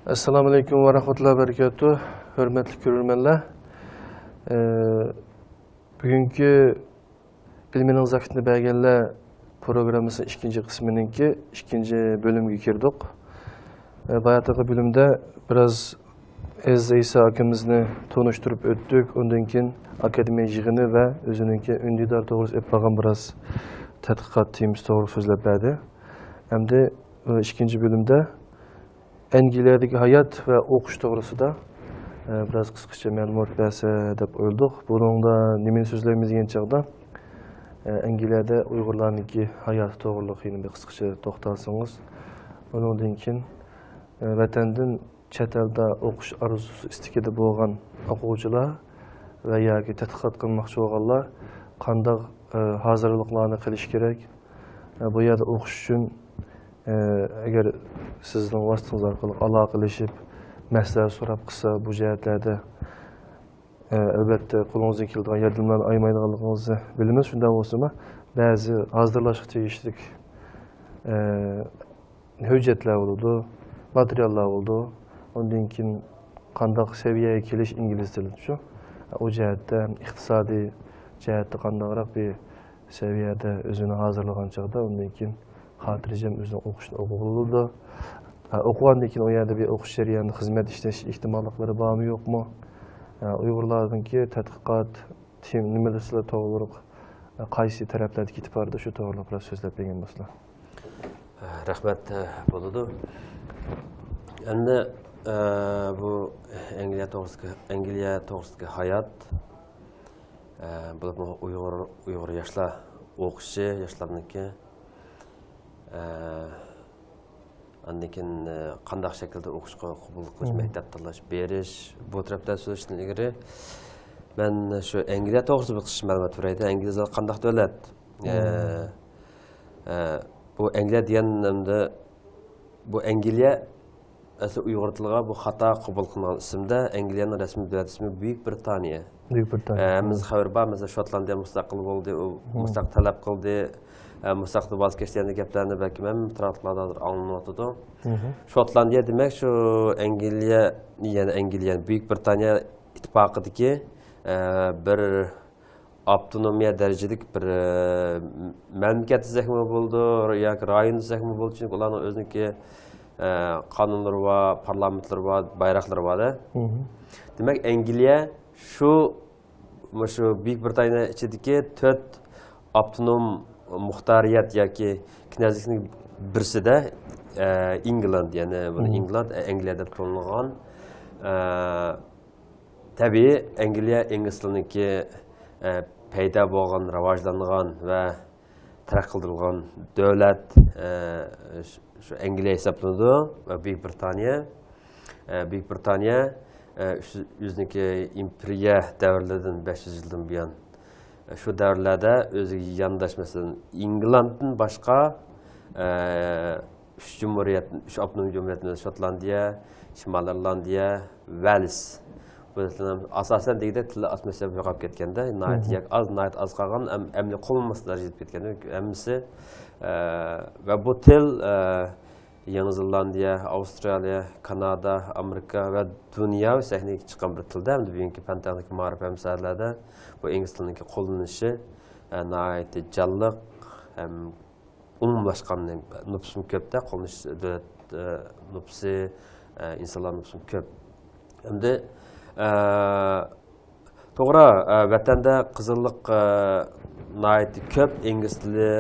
Assalomu alaykum va rahmatullohi va barakatuh. Hurmatli ko'rurmanlar. Bugungi Bilmening zakitni berganlar programmasi ikkinchi qismininki ikkinchi bölümge kirdik. Bayataqı bölümde biraz Ez İsa akimizni tanıştırıp öttük. Ondan keyin akademiya yig'ini va o'zininki undidor to'g'risida etpagan biraz tadqiqot temasi to'g'ri so'zlab berdi. Hamda ikkinchi bölümde Angliyadagi hayot va o'qish to'g'risida biraz qisqacha ma'lumot bersa deb o'yladik. Buningda nimani so'zlaymiz degan chog'da Angliyada Uyg'urlarniki hayot to'g'riligiga bir qisqacha to'xtalsangiz, undan keyin vatandan chet elda o'qish orzusi istikida bo'lgan o'quvchilar va yoki tadqiqot qilmoqchi bo'lganlar qanday hozirliklarni qilish kerak, bu yerda o'qish uchun agar sizning vositangiz orqali aloqalashib maslahat so'rab qilsa bu jihatlarda albatta qo'lingizdan keladigan yordamlarni aymaydiganligingizni bilamiz. Shunday bo'lsa-mu, ba'zi hozirlashga tegishli hujjatlar bo'ladi, materiallar bo'ladi. Ondan keyin qanday saviyaga kelish ingliz tilida shu. O jihatda iqtisodiy jihatda qandayroq bir saviyada o'zini hozirlagan chog'da undan keyin xotirjam o'zini o'qishni o'qiladi. O'qigandan keyin o yerda bir o'qish jarayonida xizmat ishlash ehtimolliklari bormi yo'qmi? Uyg'urlarningki tadqiqot nimalar sizlar to'g'riroq qaysi taraflarga ketib bordi, shu to'g'riliqlar so'zlab bergan bo'lsizlar. Rahmat bo'ladi. Endi bu Angliya to'g'risidagi hayot bu Uyg'ur yoshlar o'qishi, yoshlarniki andan keyin qanday shaklda o'qishga qabul qilish, maktab tanlash, berish, bu tarafdan so'zlashdan ilgari men shu Angliya to'g'risida bir qisqa ma'lumot beraydi. Angliya qanday davlat? Bu Angliya deganimda bu Angliya asli Uyg'ur tiliga bu xato qabul qilingan ismda Angliyaning rasmiy davlat ismi Buyuk Britaniya. Buyuk Britaniya. Biz xabar bor, mesela Shotlandiya mustaqil bo'ldi, u mustaqil talab qildi. Mustaqil voz kechganday gaplarni balki men taraflardan anglanayotdi. Shotlandiya demak shu Angliya, ya'ni Angliya Buyuk Britaniya ittifoqidagi bir avtonomiya darajalik bir mamlakat desakmi bo'ldi yoki rayon desakmi bo'ldi, chunki ularning o'ziniki qonunlari va parlamentlari va bayroqlari bor. Demak Angliya shu Buyuk Britaniya ichidagi 4 avtonom muxtariyat yoki knazlikning birisida England, ya'ni buni England Angliya deb tanilgan. Tabii Angliya ingliz tiliniki paydo bo'lgan, rivojlangan va taraqqiy qildirilgan davlat shu Angliya hisoblanadi va Buyuk Britaniya o'ziniki imperiya davrlaridan 500 yildan buyon shu davrlarda o'ziga yondashmasin Englanddan boshqa 3 jumhuriyat, 3 avtonom jumhuriyatlar Shotlandiya, Shimoliy Irlandiya, Vels. Bunlar asosan degida tili asmasa yo'qolib ketganda, nayt az qolgan, amli qo'lmaslar yetib ketganda, hammasi va bu til Yangi Zelandiya, Avstraliya, Kanada, Amerika va dunyo sahniga chiqqan bir tilda, hamda bugungi fan-texnik ma'rif hamsarlarda bu ingliz tilining qo'llanilishi nayt jalliq ham umumlashgan nupsum ko'pda, qo'llanish nupsi insonlar nupsum ko'p. Hamda to'g'ri vatanda qizillik nayt ko'p ingliz tili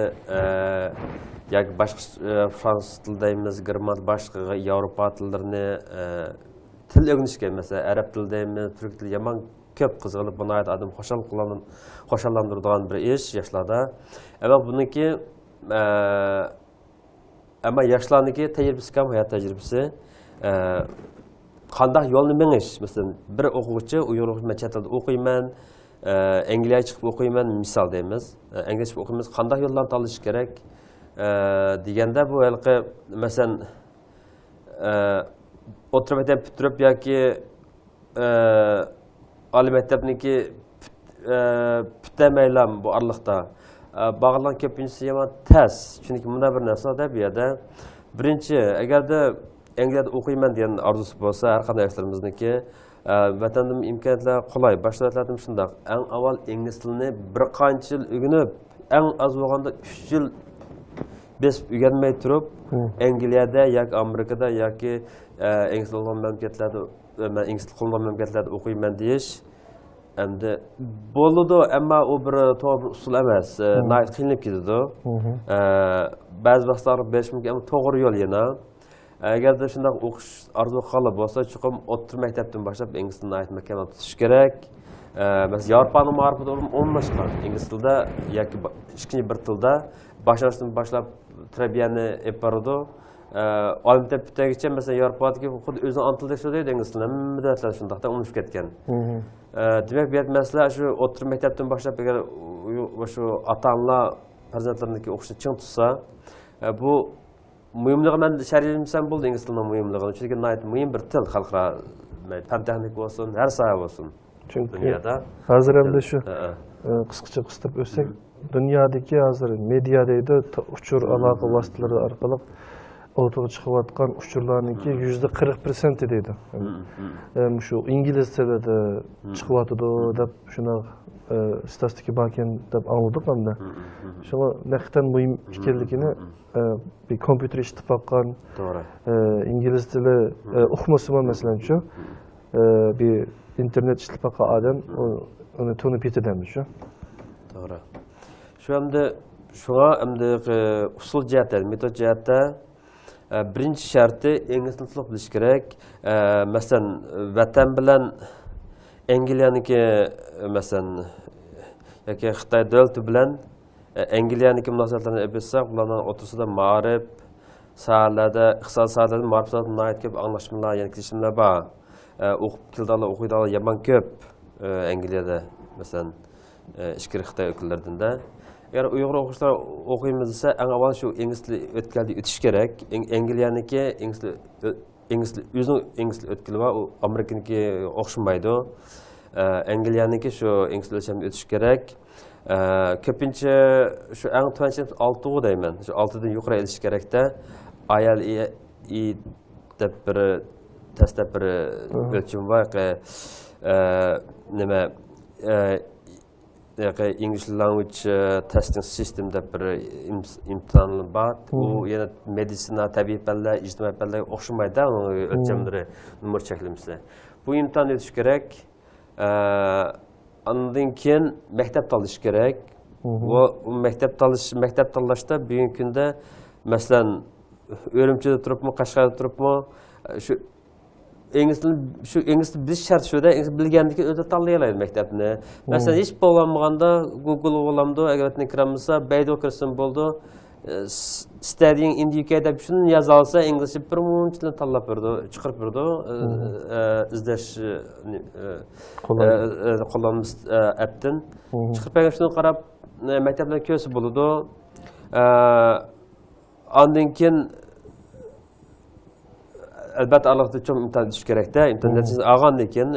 yoki boshqa fransuz tilidaymiz, german boshqa Yevropa tillarini til o'rganishga, masalan, arab tilidaymiz, turk tili yomon ko'p qiziqilib buni odam xo'shallantiradigan bir ish yoshlarda. Ammo buniki yoshlarniki tajribasi kam, hayot tajribasi qanday yo'lni menish. Masalan, bir o'quvchi Uyg'ur chet elda o'qiyman, Angliyaga chiqib o'qiyman, misol deymiz. Angliyaga chiqib o'qiymiz, qanday yo'llarni tanlash kerak deganda bu halqa masalan o'rta maktab bitirib yoki oliy maktabniki bitamaylam bu oraliqda bağlanan köpüncüsü yama tez. Çünkü buna bir narsa da bir yerde. Birinci, eğer de Angliyada o'qiyman degan orzusi bo'lsa, har qanday yoshlarimizniki vatandan imkoniyatlar qulay. Boshlanatlarim shundoq. Eng avval ingliz tilini bir qancha yil o'rganib, eng az bo'lganda 3 yil besib o'rganmay turib, Angliyada yoki Amerikada yoki ingliz tilli mamlakatlarda men ingliz tilli mamlakatlarda o'qiyman deyish endi bo'ladi, ammo u bir to'g'ri usul emas. Nayt qiynalib ketadi. Ba'zi vaqtlar berish mumkin, ammo to'g'ri yo'l yana. Agarda shunday o'qish orzu qilib bo'lsa, chuqur o'rta maktabdan boshlab ingliz tilini aytmakka tutish kerak. Masalan, Yevropaning ma'rifati o'rnashgan ingliz tilida yoki ikkinchi bir tilda boshlashdan boshlab tarbiyani olib boradi. Olim tepitagacha masalan Yevropadagi xuddi o'zini ona tilida so'zlaydi ingliz tilini. Hamma davlatlar shundaqda unutib ketgan. Demak, bu masala shu o'rta maktabdan boshlab agar shu ota-onalar farzandlariniki o'qishni ching tutsa, bu muhimligi men sharhlasam bo'ldi ingliz tilining muhimligini. Chunki muhim bir til xalqaro fan texnik bo'lsin, har soha bo'lsin. Chunki dunyoda hozir ham shu qisqacha qistab o'tsak, dunyodagi hozir media deydi, uchur aloqa vositalari orqali o'rtaga chiqayotgan uchurlarniki 40% deydi. Shu ingliz tilida chiqyotidi deb shuni statistika bakan deb angladik hamda. Shunga naqtan muhim ekanligini bir kompyuter ishlatib baqqan, to'g'ri. ingliz tili o'qimasa masalan shu bir internet ishlatib baqqan odam uni tunib yetadimi shu. To'g'ri. Shu hamda usul jihatdan, metod jihatdan birinchi sharti ingliz tilini bilish kerak. Masalan, vatan bilan Angliyaniki masalan yoki Xitoy davlati bilan Angliyaniki munosabatlarni olib bilsak, ularning o'rtasida ma'rif sohalarda, iqtisod sohalarida ma'rifatlarni ko'p anglashmalar, ya'ni kelishimlar bor. O'qib keldilar, o'qiydilar yomon ko'p Angliyada, masalan, ichki Xitoy o'killaridan-da. Agar Uyg'ur o'quvchilar o'qiymiz desa, eng avval shu ingliz tili o'tkazdi o'tish kerak. Angliyaniki ingliz o'tkazdi va Amerikaniki o'xshamaydi. Angliyaniki shu ingliz o'lchamida o'tish kerak. Ko'pincha shu eng tuanchi 6 deyman. Shu 6 dan yuqori elish kerakda. IELTS deb bir testda bir o'lcham bor. Nima English language testing system deb bir imtihonlar bor. U yana meditsina, tabiiy fanlar, ijtimoiy fanlarga o'xshamaydi, o'lchamlari numar cheklamasi. Bu imtihonni o'tish kerak. Ondan keyin maktab tanlash kerak. Va maktab tanlashda bugungi kunda masalan O'rimchida turibmi, Qashqarda turibmi, shu ingliz tilini bilish shart shuda, ingliz bilgandan keyin o'zi tanlay oladi maktabni. Masalan, hech bo'lmaganda Google o'g'lamda agar kiramiz, Baidu kirsin bo'ldi. Studying in the UK deb shuni yoza olsa, inglizcha bir munchadan tanlab berdi, chiqarib berdi. Izlash qo'llanma appdan chiqarib bergan shuni qarab maktablarga ko'rsa bo'ladi. Ondan keyin albatta alohida cho'm imtihon tush kerakda. Imtihon natijasi olgandan keyin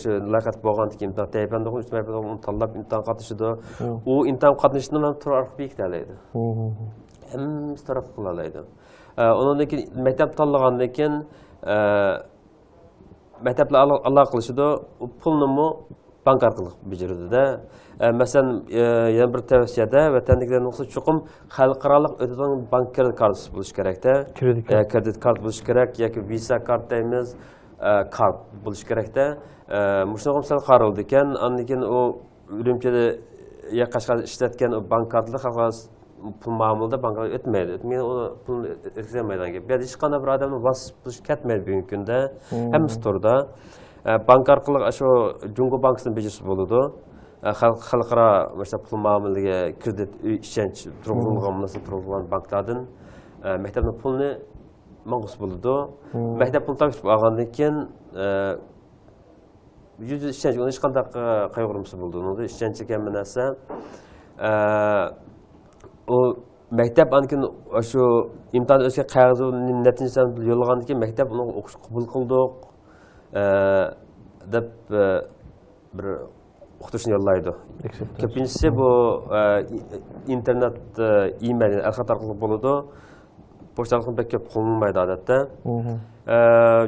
shu laqat bo'lgandan keyin imtihon tayyorlanib, ijtimoiy tanlab imtihon qatnashadi. U imtihon qatnashishni ham tur orqali bekitalaydi. Hammasi taraf qila oladi. Undan keyin maktab tanlagandan keyin maktablar aloqa qilishadi. Pulni bank orqali bajaradi-da. Masalan, yana bir tavsiyada vatandaşlarning o'xshash chuqum xalqaro o'tadigan bank kredit kartasi bo'lishi kerakda. Kredit kart bo'lishi kerak yoki Visa kart deymiz, kart bo'lishi kerakda. Mushunaqam sal qaraldi ekan, undan keyin u Urumchida ya Qashqarda ishlatgan bank kartlar xalqaro pul ma'amilada banklarga o'tmaydi. O'tmaydi, uni pulni o'tkazolmaydi. Bu yerda hech qanday bir odamni vas qilish ketmaydi bugungi kunda. Hammasi turda. Bank orqali shu Jungo bankasini bejirsa bo'ladi. Xalqaro masalan pul muomalaga kredit ishonch turg'izilgan banklardan maktabning pulni manqus bo'ladi. Maktab pul topshirib olgandan keyin yüz ishonch, uni hech qanday qayg'urmasi bo'ldi. Uni ishonch degan narsa u maktab ankin shu imtihon o'tgan qog'ozni natijasini yo'llagandan keyin maktab uni o'qishga qabul qildik deb bir o'qitishni yollaydi. Ko'pincha bu internet, email, xat orqali bo'ladi. boşlarlıqın pek köp kullanılmaydı adette.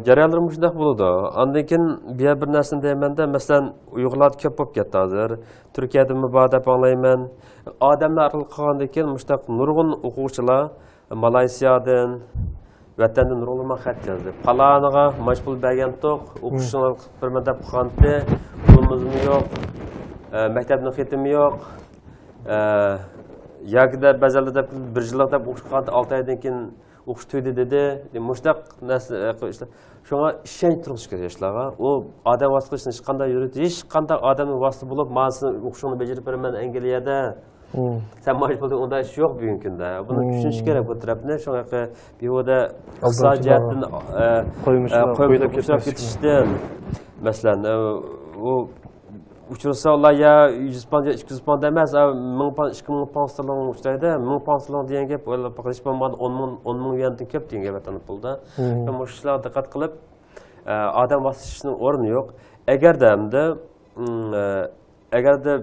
Jarayonlar shunday bo'ladi. Ondan keyin bu bir narsani deymanda, masalan, Uyg'urlar ko'p bo'lib ketdi hozir. Turkiyada mubada anglayman. Odamlar orqali qilgandan keyin mushtaq nurg'un o'quvchilar Malayziyadan, vatandan nurg'un xat yozdi. Palaniga mashg'ul bergan to'q, o'qishni qilib deb qilganda, pulimiz yo'q, maktabning xetimi yo'q. Yo'qda ba'zida deb bir yilda o'qishgan 6 oydan keyin o'qish tugdi dedi. Mushtaq narsa shunga ishonch turg'ish kerak yoshlarga. U odam vasitasi hech qanday yuradi, hech qanday odamning vasitasi bo'lib, "Men o'qishni bajarib beraman Angliyada." Sen majbur unda ish yo'q bugungi kunda. Buni tushunish kerak bu tarafni. Shunga bevoda iqtisodiyotdan qo'yib ketishdan. Masalan, u uchursa ular ya 100 pound, 200 pound emas, 1000 pound, 2000 pound sterling uchtaydi. 1000 pound sterling degan gap o'ylab baqilish bo'lmadi, 10 ming yuandan ko'p degan gap aytilib pulda. Bu ishlarga diqqat qilib, odam vasitasining o'rni yo'q. Agarda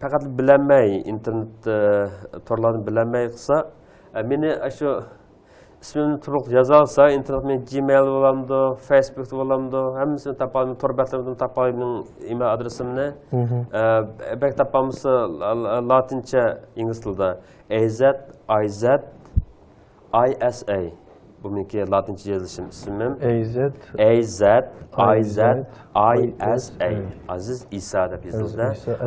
faqat bilinmay, internet torlarini bilinmay qilsa, meni shu ismimni to'liq yoza olsa, internet men Gmail bo'lamdi, Facebook bo'lamdi, hammasini topolmayman, torbatlardan topolmayman email adresimni. Bak topamsa latincha ingliz tilida AZIZISA. Bu meniki latincha yozilishim ismim. AZIZISA. Aziz İsa deb yozildi.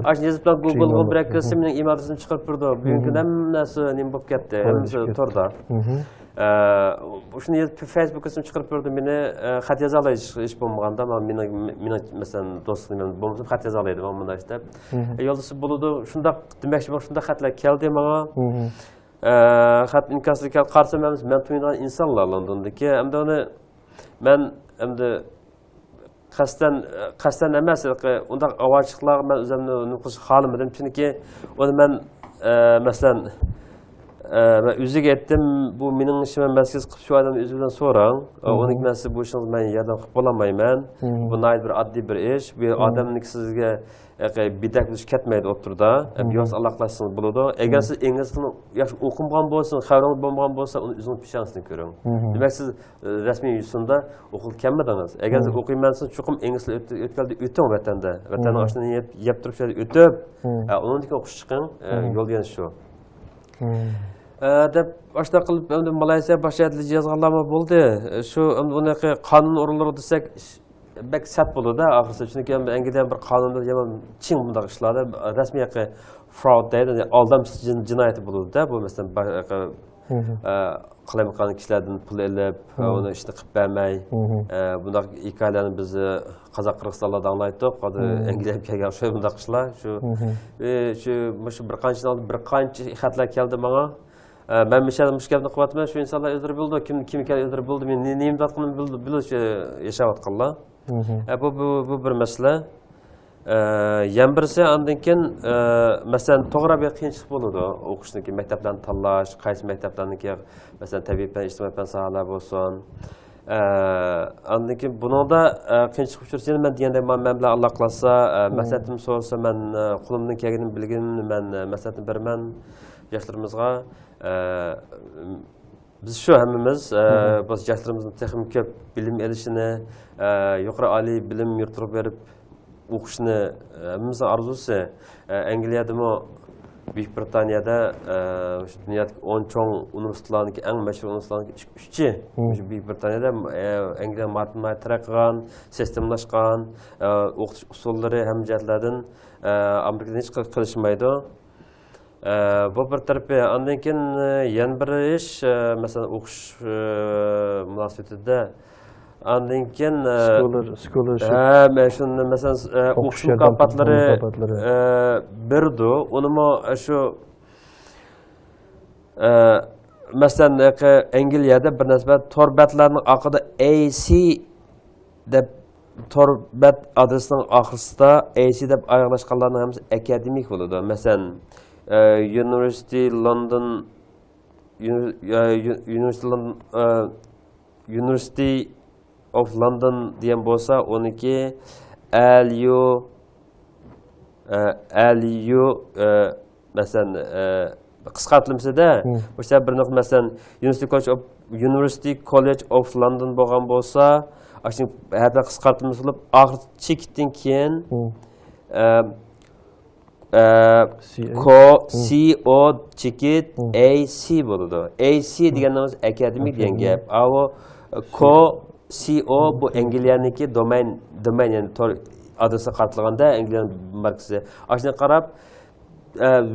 Ash yozib Google bilan kirsam mening email adresim chiqib turdi. Bugungi hammasi nima bo'lib ketdi? Hammasi torda. Shuni Facebook'ga chiqarib ko'rdi, meni xat yoza oladi ish bo'lmaganda, meni masalan do'stlarim bo'lmasa xat yoza oladi, men bunday deb. Yo'ldasi bo'ladi, shunda demakchi bor, shunda xatlar keldi menga. Xat inkaslikka qarsam men tuygan insonlar Londondagi, hamda uni men qasdan emas, unda avachliqlar men o'zimni nuqus xolimidim, chunki uni men masalan o'ziga aytdim, bu mening ishim emas, siz qilib shu odamni o'zidan so'rang. Uning mensi bu ishni men yordam qilib bo'lamayman. Bu bir oddiy bir ish. Bu odamning sizga bidak bo'lish ketmaydi o'tirda. Yoz aloqalashsangiz bo'ladi. Agar siz ingliz tilini yaxshi o'qimagan bo'lsangiz, xabaringiz bo'lmagan bo'lsa, uni o'zingiz pishansini ko'ring. Demak, siz rasmiy yuzda o'qib kelmadingiz. Agar siz o'qiymansiz, chuqur ingliz tilini o'ting vatanda. Vatanning oshini yeb turib o'tib, undan keyin o'qish chiqing. Yo'l yana shu. Deb boshqa qilib endi Malayziya boshlaydi yozganlarmi bo'ldi. Shu bunaqa qonun o'rinlari desak, bak sat bo'ladi oxirida. Chunki Angliyada bir qonunda yomon ching bunday ishlarda rasmiy fraud deydi, aldamchi jinoyati bo'ladi-da. Bu masalan qilayotgan kishilardan pul olib, uni ishni qilib bermay, bunday hikoyalarni biz Qozoq-Qirg'izistonlarda anglaydik. Hozir Angliyaga kelgan shu bunday ishlar, shu bir qancha xatlar keldi menga. Ben bir şeyden müşkilini kıvatmaya şu insanlar özür bildi, kim özür bildi, men neyim tatqını bildi, yaşavatqanlar. Bu bir mesele. Yan birisi andan keyin masalan to'g'ri bir qiyinchilik bo'ladi o'qishniki, maktablarni tanlash, qaysi maktablarniki masalan tabiiy fan, ijtimoiy fan sohalar bo'lsin. Andan keyin buningda qiyinchilik uchrasa, men degandek men bilan Alloh qilsa, maslahatim so'rasa, men qo'limdan kelganini bilganimni men maslahatni beraman yoshlarimizga. Biz şu hammamiz biz yoshlarimizni texnik ko'p bilim olishini, yuqori oliy bilim yurttirib berib o'qishni hammamizning orzusi. Angliyadami, Buyuk Britaniyada dunyodagi 10 cho'ng universitetlarning eng mashhur universitetlarning 3-chi. Buyuk Britaniyada Angliya matematik taraqqigan, sistemlashgan, o'qitish usullari ham jihatlardan Amerikada hech qilishmaydi. Bu bir tarafı, ondan keyin yana bir ish, masalan o'qish munosabatida ondan keyin scholarship, shuni masalan o'qish mukofotlari berdi. Unimi shu masalan Angliyada bir nisbat torbatlarning oqida AC deb torbat adresining oxirida AC deb oyoqlashganlarning hammasi akademik bo'ladi. Masalan University of London diyen bolsa, onunki LU mesela qisqartılmışda o'sha bir nokta masalan University College of London bo'lgan bo'lsa, shu hada qisqartılmış bo'lib, oxir chekitdan keyin CO chekit AC bo'ladi. AC deganimiz akademik degan gap. CO bu Angliyaniki domain yani adresi qartilganda Angliyan markasi. Ashuni qarab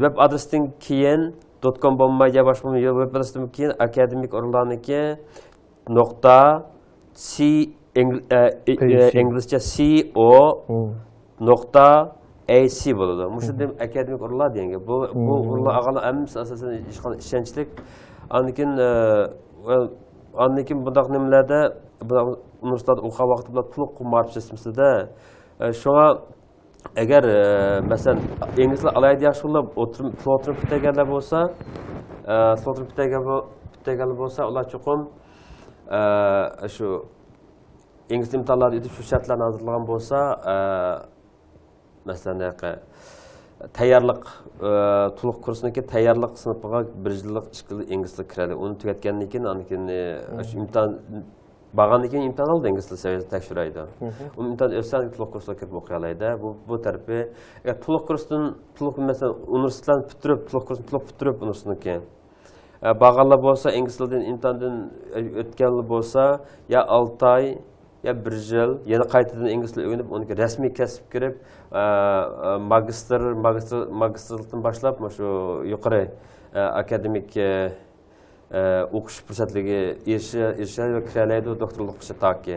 web adresdan keyin .com bo'lmay ya boshqa web adresdan keyin akademik o'rinlarniki .c inglizcha CO.ac bo'ladi. Mushu dem akademik o'rinlar degan. Bu o'rinlar aqalli hammasi asosan ishonchlik. Andikin bundaq nimalarda universitet o'qigan vaqtida to'liq qilib sistemida shunga agar masalan ingliz tilini alayda yaxshi o'tirib bittaganlar bo'lsa, ular chuqur shu ingliz imtihonlarida shu shartlarni hozirlagan bo'lsa, masalan tayyorlik to'liq kursiniki tayyorlik sinfiga 1 yillik 2 yil ingliz tili kiradi. Uni tugatgandan keyin imtihon bag'andan keyin imtihon oldi ingliz tili saviyasini tekshiradi. Uni imtihon o'tsa to'liq kursga kirib o'qiy oladi. Bu tarafi to'liq kursdan masalan universitetlarni bitirib universitetniki bag'anlar bo'lsa ingliz tilidan imtihondan o'tganlar bo'lsa ya 6 oy ya 1 yil yana qaytadan ingliz tilini o'rganib, unga rasmiy kasb kirib, magistrlikdan boshlab shu yuqori akademik o'qish fursatligiga erishadi va kiralaydi doktorlik o'qishga toki.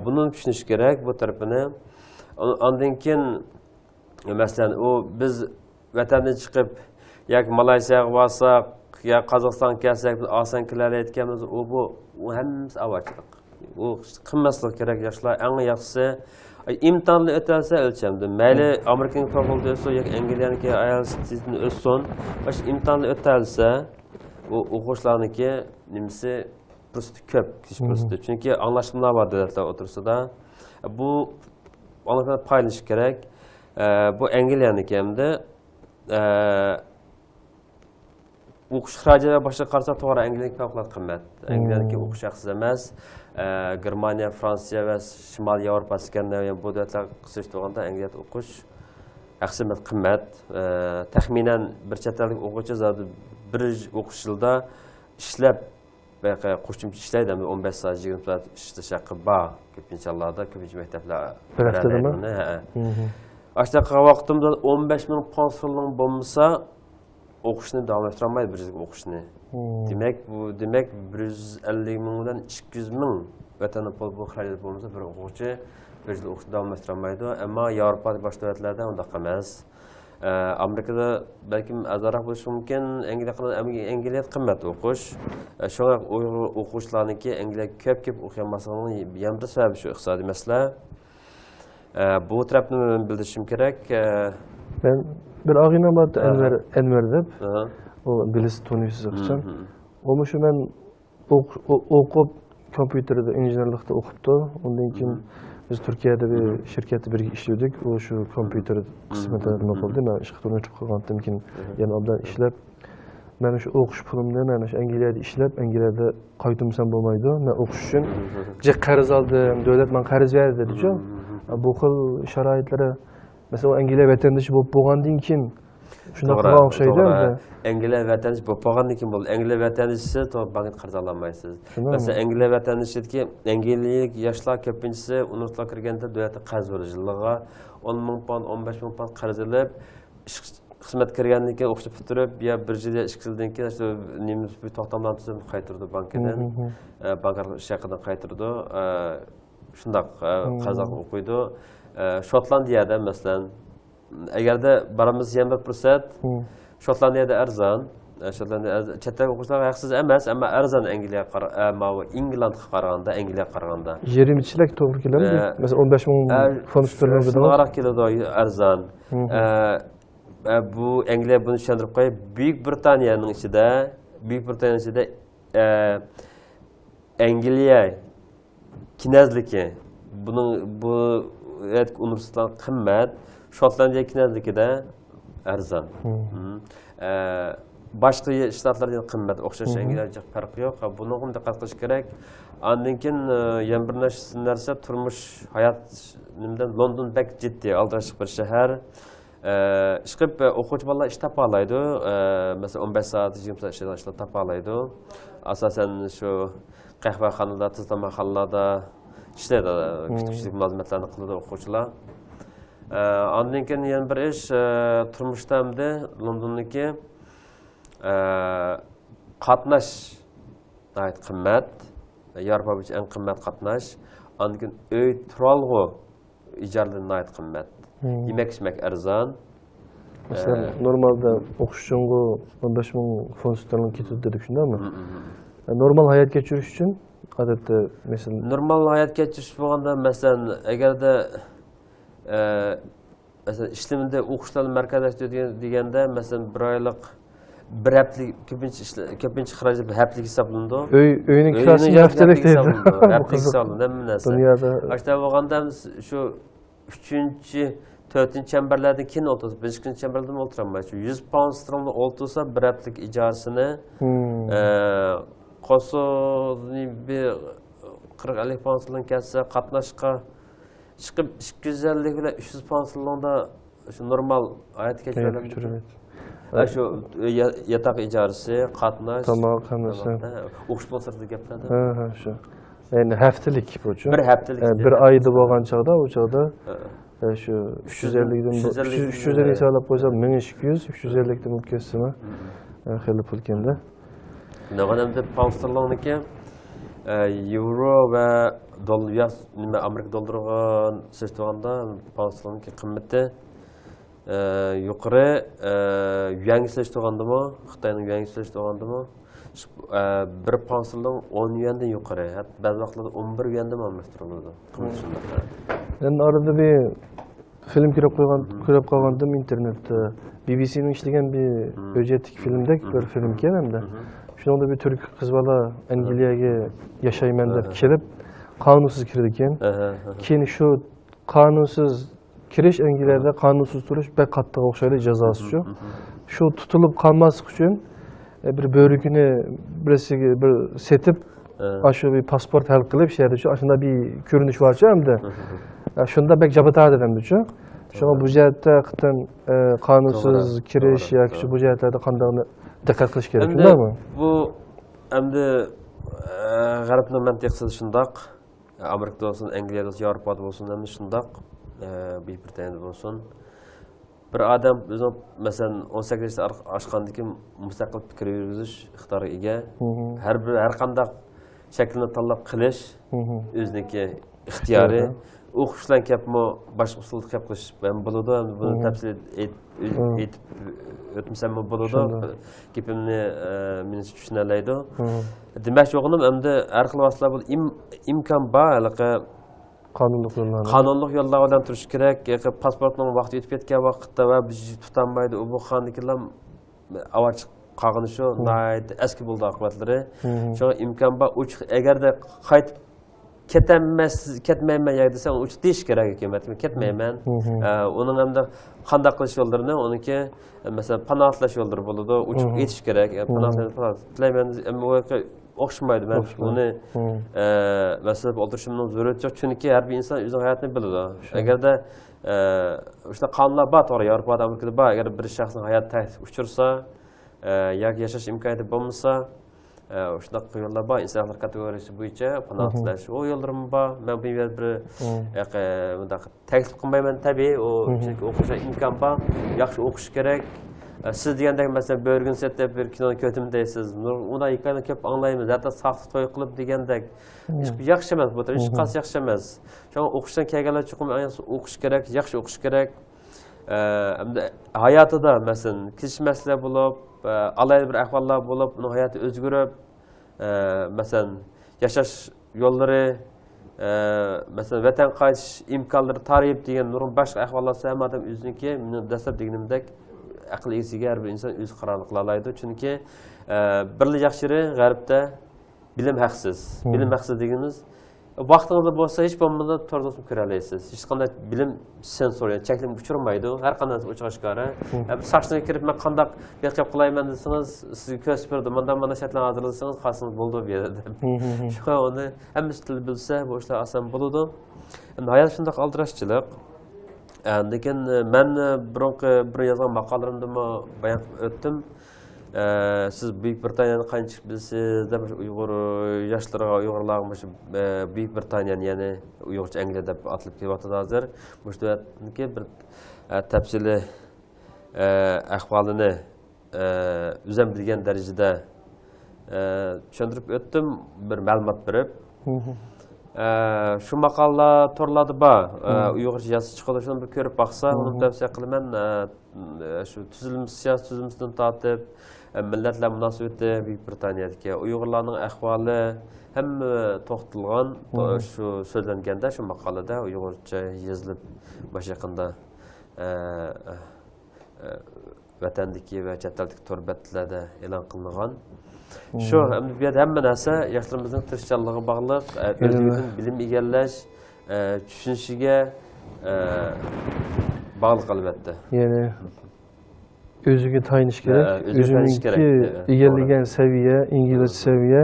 Buni tushunish kerak bu tarafini. Ondan keyin masalan biz vatandan chiqib yoki Malayziyaga borsak, yo Qozog'istonga kelsak, oson kiralayotganmiz, bu hammasi avvalchilik. U qilmaslik kerak yoshlar. Eng yaxshisi imtihonni o'tsa o'lchamdi. Mayli Amerikaning TOEFL desa yoki Angliyaniki IELTS testini o'tsin, o'sha imtihonni o'tsa, u o'quvchilarniki nimasi prosta ko'p, prosta. Chunki anglashilmalar bor davlatlar o'tirsida. Bu aniqlab paylash kerak. Bu Angliyaniki hamda o'qish xarajatlari boshqa qarasa to'g'ri Angliyaniki favqulodda qimmat. Angliyaniki o'qish yaxshi emas. Germaniya, Fransiya va Shimoliy Yevropa Skandinaviya bu davlatlar qisishtirganda Angliyada o'qish yaxshi qimmat. Taxminan bir chet ellik o'quvchi zodi bir o'qish yilda ishlab qo'shimcha ishlaydi, 15 soat, 20 soat ishlash haqqi bor ko'pincha joylarda, ko'pincha maktablar. Bir haftadami? Ashtaqa vaqtimda 15 ming pound sterling bo'lmasa o'qishni davom ettirolmaydi, bir yil o'qishni. Demak 150 mingdan 200 ming vatandan pul bu xarajat bo'lmasa bir o'quvchi bir yil o'qishni davom ettirolmaydi. Ammo Yevropa boshqa davlatlarda undaq emas. Amerikada balkim azroq bo'lishi mumkin, Angliyada qimmat o'qish. Shunga o'quvchilarniki Angliya ko'p o'qiganmasligining yana sababi shu iqtisodiy masala. Bu tarafni bildirishim kerak. Ben bir ağina vardı Enver deb. O Bilis Tunisiz için. O şu ben okup kompüterde injenerlikte okuptu. Ondan keyin biz Türkiye'de bir şirkette bir işledik. O şu kompüter kısmetlerini okudu. Ben işkıdan çıkıp kalgandım ki yani abdan işlep. Ben şu okuş pulumdan yani şu Angliyada işlep, Angliyada qaytımsam bo'lmaydi. Ben okuş için qarz aldım. Devlet bana qarz verdi dedi. Bu xil sharoitlari mesela Angliya vatandaşı bo'lib bo'lgandan keyin shunday qilgan o'xshaydi. Angliya vatandaşı bo'lib bo'lgandan keyin bo'ldi. Angliya vatandaşisi to'g'ri bank qarz ololmaysiz. Mesela Angliya vatandaşidagi Angliyalik yoshlar ko'pinchisi universitetga kirganda davlatga qarz berish yilliga 10 ming pound, 15 ming pound qarz olib, xizmat kirgandan keyin o'qishni bitirib, ya 1 yil, 2 yildan keyin shu nimiz bir to'xtamdan tuzib qaytirdi bankdan. Banklar shaqidan qaytirdi. Shundoq qazoq o'qiydi. Shotlandiyada masalan agarda baramiz 20%, Shotlandiyada arzon, chet el o'quvchilar haqsiz emas, ammo arzon Angliyaga qaraganda, Englandga qaraganda, Angliyaga qaraganda. 20-chilik to'g'ri keladi. Masalan 15 ming fond sterling bilan keladi arzon. Bu Angliya buni tushuntirib qo'yib, Buyuk Britaniyaning ichida Angliya knazligi bu universitetlar qimmat, Shotlandiya knazligida arzon. başka ştatlardan qimmat, o'xshash Angliyaga farqi yo'q. Buni ham diqqat qilish kerak. Ondan keyin yana bir narsa turmush, hayot nimdan London bek jiddiy aldash bir shahar. Chiqib o'quvchi bolalar ish topa oladi. Masalan 15 soat, 20 soat ishlab topa oladi. Asosan shu qahvaxonada, tizamaxonlarda ishlaydi, kutuvchilik mulozimatlarini qiladi o'quvchilar. Ondan keyin yana bir ish turmushda hamda Londonniki qatnash gayet qimmat. Yevropa bo'yicha eng qimmat qatnash. Ondan keyin uy turalg'u ijaradan gayet qimmat. Yemek-içmek arzon. Mesela normalde o'qish uchun 15 ming fond sterling ketadi dedik, shundaymi? Normal hayot kechirish uchun odatda mesela normal hayot kechirish bo'lganda masalan agarda mesela ishlimda o'qishlar markazlashdi deganda masalan bir oylik bir haftalik ko'pincha xarajat bir haftalik hisoblanadi. Uyning kirasi haftalik deydi. Haftalik hisoblanadi hamma narsa. Dunyoda Ashta bo'lganda shu 3-4 çemberlerden keyin o'tirsa, 5 çemberlerden o'tirolmaydi. 100 pound sterling o'tirsa bir haftalik ijosini qo'sini bir 40-50 pound sterling ketsa qatnashga chiqib 250 bilan 300 pound sterlingda shu normal hayot kechiradi. Shu yotoq ijorasi, qatnash, tomoq hammasi. o'qish bo'lsa gaplarda. Ha, shu. Yani haftalik bu-chu. Bir haftalik. Bir oyda bo'lgan chaqda, o chaqda şu 350 hisoblab qo'ysam 1200, 350 dan o'tkazsam, xeyli pul kenda. Naqadamda pound sterlingniki euro va dollar, nima Amerika dollariga solishtirganda pound sterlingniki qimmati yuqori, yuanga solishtirgandami, Xitoyning yuanga solishtirgandami, bir pound sterling 10 yuandan yuqori, hatto ba'zi vaqtlarda 11 yuandan almashtiriladi. Endi orada bir film ko'rib qolgandim internetda. BBC'nin ishlagan bir hujjatlik filmdek bir film ekan hamda. Shunda bir turk qiz bola Angliyaga yashayman deb kelib, qonunsiz kirdi ekan. Keyin shu qonunsiz kirish Angliyada qonunsiz turish bek qattiq o'xshaydi jazosi shu. Shu tutilib qolmaslik uchun bir bo'rikini birisiga bir setib, shu bir pasport hal qilib shu shunda bir ko'rinish borcha hamda. Shunda bek jabatadi hamda-chu. Şuna bu jihatda qıtan qonunsiz kirish yoki shu bu jihatlarda qandayni diqqat qilish kerak, shundaymi? Bu endi g'arbning mantiqasi shundoq. Amerikada bo'lsin, Angliyada bo'lsin, Yevropada bo'lsin, endi shundoq. Buyuk Britaniyada bo'lsin. Bir odam o'zi masalan 18 yoshga oshgandan keyin mustaqil fikr yurgizish ixtiyoriga ega. Har qanday shaklni tanlab qilish o'ziniki ixtiyori. O'qishdan kapmi boshqa usulda qilib qilish ham bo'ladi, ham buni tafsil aytib o'tmasam bo'ladi. Gapimni meni tushunoladi. Demak, o'g'lim endi har xil vositalar bu imkon bor, haliqa qonunli yo'llar bilan turish kerak. Pasportning vaqti yetib ketgan vaqtda va biz tutanmaydi, u bu xonliklar avval qolgani shu, eski bo'ldi oqibatlari. Shunga imkon bor, agarda qaytib ketmayman ya desam, uch deyish kerak hukumatga, ketmayman. Uning hamda qanday qilish yo'llarini, uniki masalan panohlash yo'llari bo'ladi, uchib yetish kerak. Panohlayman, o'xshamaydi. Men buni masalan o'tirishimning zarurati yo'q, chunki har bir inson o'zining hayotini biladi. Agarda o'sha qonunlar bor, to'g'ri, Yevropada, Amerikada bor, agar bir shaxsning hayoti tahdid uchirsa yoki yashash imkoniyati bo'lmasa, shunaqa yo'llar bor, insonlar kategoriyasi bo'yicha panohlash. O yo'llarim bor. Men bu yerda bir taklif qilmayman tabiiy, chunki o'qishga imkon bor, yaxshi o'qish kerak. Siz degandek masalan Börgün setda bir kinoni ko'rdim deysiz. Undan hikoyani ko'p anglaymiz. Hatto saxta to'y qilib degandek yaxshi emas bu, hech qanday yaxshi emas. Shunga o'qishdan kelganlar chuqur o'qish kerak, yaxshi o'qish kerak. Hayotida masalan kelishmaslar bo'lib, alayli bir ahvollar bo'lib, uning hayoti o'zgarib, masalan yashash yo'llari, masalan vatan qaytish imkonlari tarif degan nurg'un boshqa ahvollar ham odam o'ziniki, meni dastlab deganimdek aql egasiga har bir inson o'z qarorini qila oladi. Chunki birli yaxshiri g'arbda bilim haqsiz. Bilim haqsiz deganimiz vaqtinizda bo'lsa hech bo'lmasa to'g'risini ko'ra olasiz. Hech qanday bilim sensori cheklanib uchirmaydi. Har qanday uchiqishkari. Sochni kirib men qanday bekab qilayman desangiz, sizga ko'rsatib berdi. Mana shartlarni hozirlasangiz, qasingiz bo'ldi bu yerda. Shuning uni hammasi til bilsa, bu ishlar oson bo'ladi. Endi hayot shunday aldirashchilik. Lekin men bir yozgan maqolalarimda bayon o'tdim. Siz Buyuk Britaniyani qancha bilsiz deb Uyg'ur yoshlarga Uyg'urlarga Buyuk Britaniyani ya'ni Uyg'urcha Angliya deb atilib kelyapti hozir. Mushtaki bir tafsili ahvolini o'zim bilgan darajada tushuntirib o'tdim, bir ma'lumot berib. Şu maqollar torlarda bor. Uyg'urcha yozib chiqadi, shuni bir ko'rib baqsa, uni tavsiya qilaman. Shu siyosiy tuzilmasidan tortib millatlar munosabati Buyuk Britaniyadagi Uyg'urlarning ahvoli hamma to'xtalgan shu so'zlanganda shu maqolada Uyg'urcha yozilib bosh yaqinda vatandagi va chet eldagi to'rbatlarda e'lon qilingan. Şu bu yerda hamma narsa yoshlarimizning tirishchanligiga bog'liq, o'zimizning bilim egallash, tushunishiga bog'liq albatta. Ya'ni o'ziga tayinish kerak, o'zininki egallagan saviya, inglizcha saviya,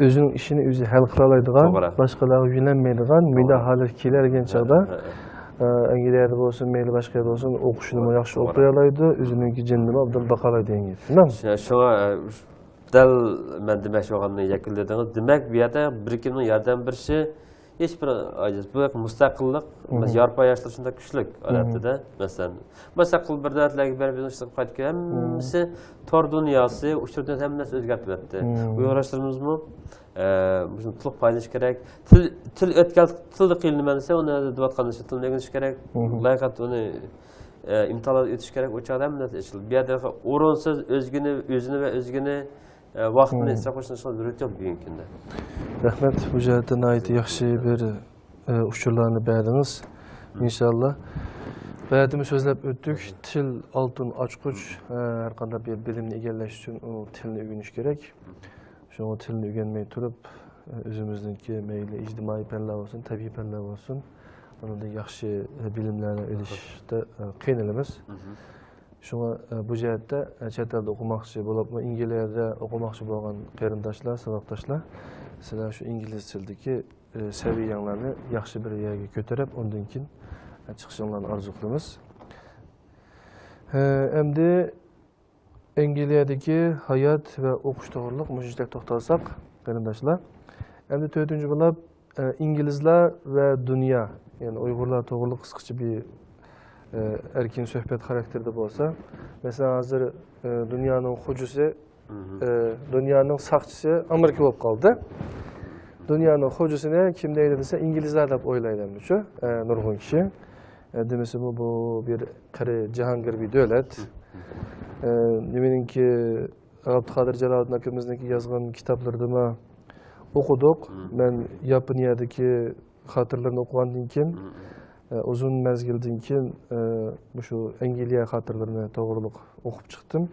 o'zining ishini o'zi hal qila oladigan, boshqalarga yo'lanmaydigan, menda holat kelargan chog'da Angliyada bo'lsin, mayli boshqa yerda bo'lsin, o'qishini yaxshi o'qiy oladi, o'zininki jinnini obdan baqalaydi degan. Shunga dal men demoqchi bo'lganimni yakunladingiz. Demak, bu yerda bir kimning yordam berishi hech bir ojiz. Bu mustaqillik, Yevropa yoshlar shunday kuchli odatda. Masalan, mustaqil bir davlatlarga berib ishtirok qilgan hammasi tor dunyosi, uchurdan hammasi o'zgarib ketdi. Uyg'urlarımızmı bizim to'liq foydalanish kerak. Til o'tgan tilda qiynalman desa, uni debatqanda tilni o'rganish kerak. Loyihat uni imtihonlar o'tish kerak. O chog'da hammasi ochildi. Bu yerda o'rinsiz o'zini va o'zgini vaqtni isrof qilishni zurati yo'q bugungi kunda. Rahmat, bu jihatdan yaxshi bir uchurlarni berdingiz. İnşallah. Bayatımı so'zlab o'tdik. Til oltin ochqich, har qanday bir bilimni egallash uchun u tilni o'rganish kerak. Şu tilni o'rganmay turib, o'zimizniki mayli ijtimoiy fanlar bo'lsin, tabiiy fanlar bo'lsin, unda yaxshi bilimlarni olishda qiynalamiz. Shunga bu jihatda chet elda o'qimoqchi bo'lib, Angliyada o'qimoqchi bo'lgan qarindoshlar, saboqdoshlar, sizlar shu ingliz tilidagi saviyanglarni yaxshi bir yerga ko'tarib, undan keyin chiqishinglarni orzu qilamiz. Endi Angliyadagi hayot va o'qish to'g'riliq mujizlik to'xtalsak, qarindoshlar. Endi 4-chi bo'lib inglizlar va dunyo, ya'ni Uyg'urlar to'g'riliq qisqacha bir erkin suhbat xarakterida bo'lsa, masalan hozir dunyoning xo'jasi, dunyoning saqchisi Amerika bo'lib qoldi. Dunyoning xo'jasini kim deydi desa, inglizlar deb o'ylaydi shu nurg'un kishi. Demasa bu bir qari jahongir bir davlat. Nimaninki Abduqodir Jaloliddin akamizniki yozgan kitoblarida o'qidik. Men Yaponiyadagi xotirlarni o'qigandan keyin uzun mezgildan keyin shu Angliya xotirlarini to'g'riliq o'qib chiqdim.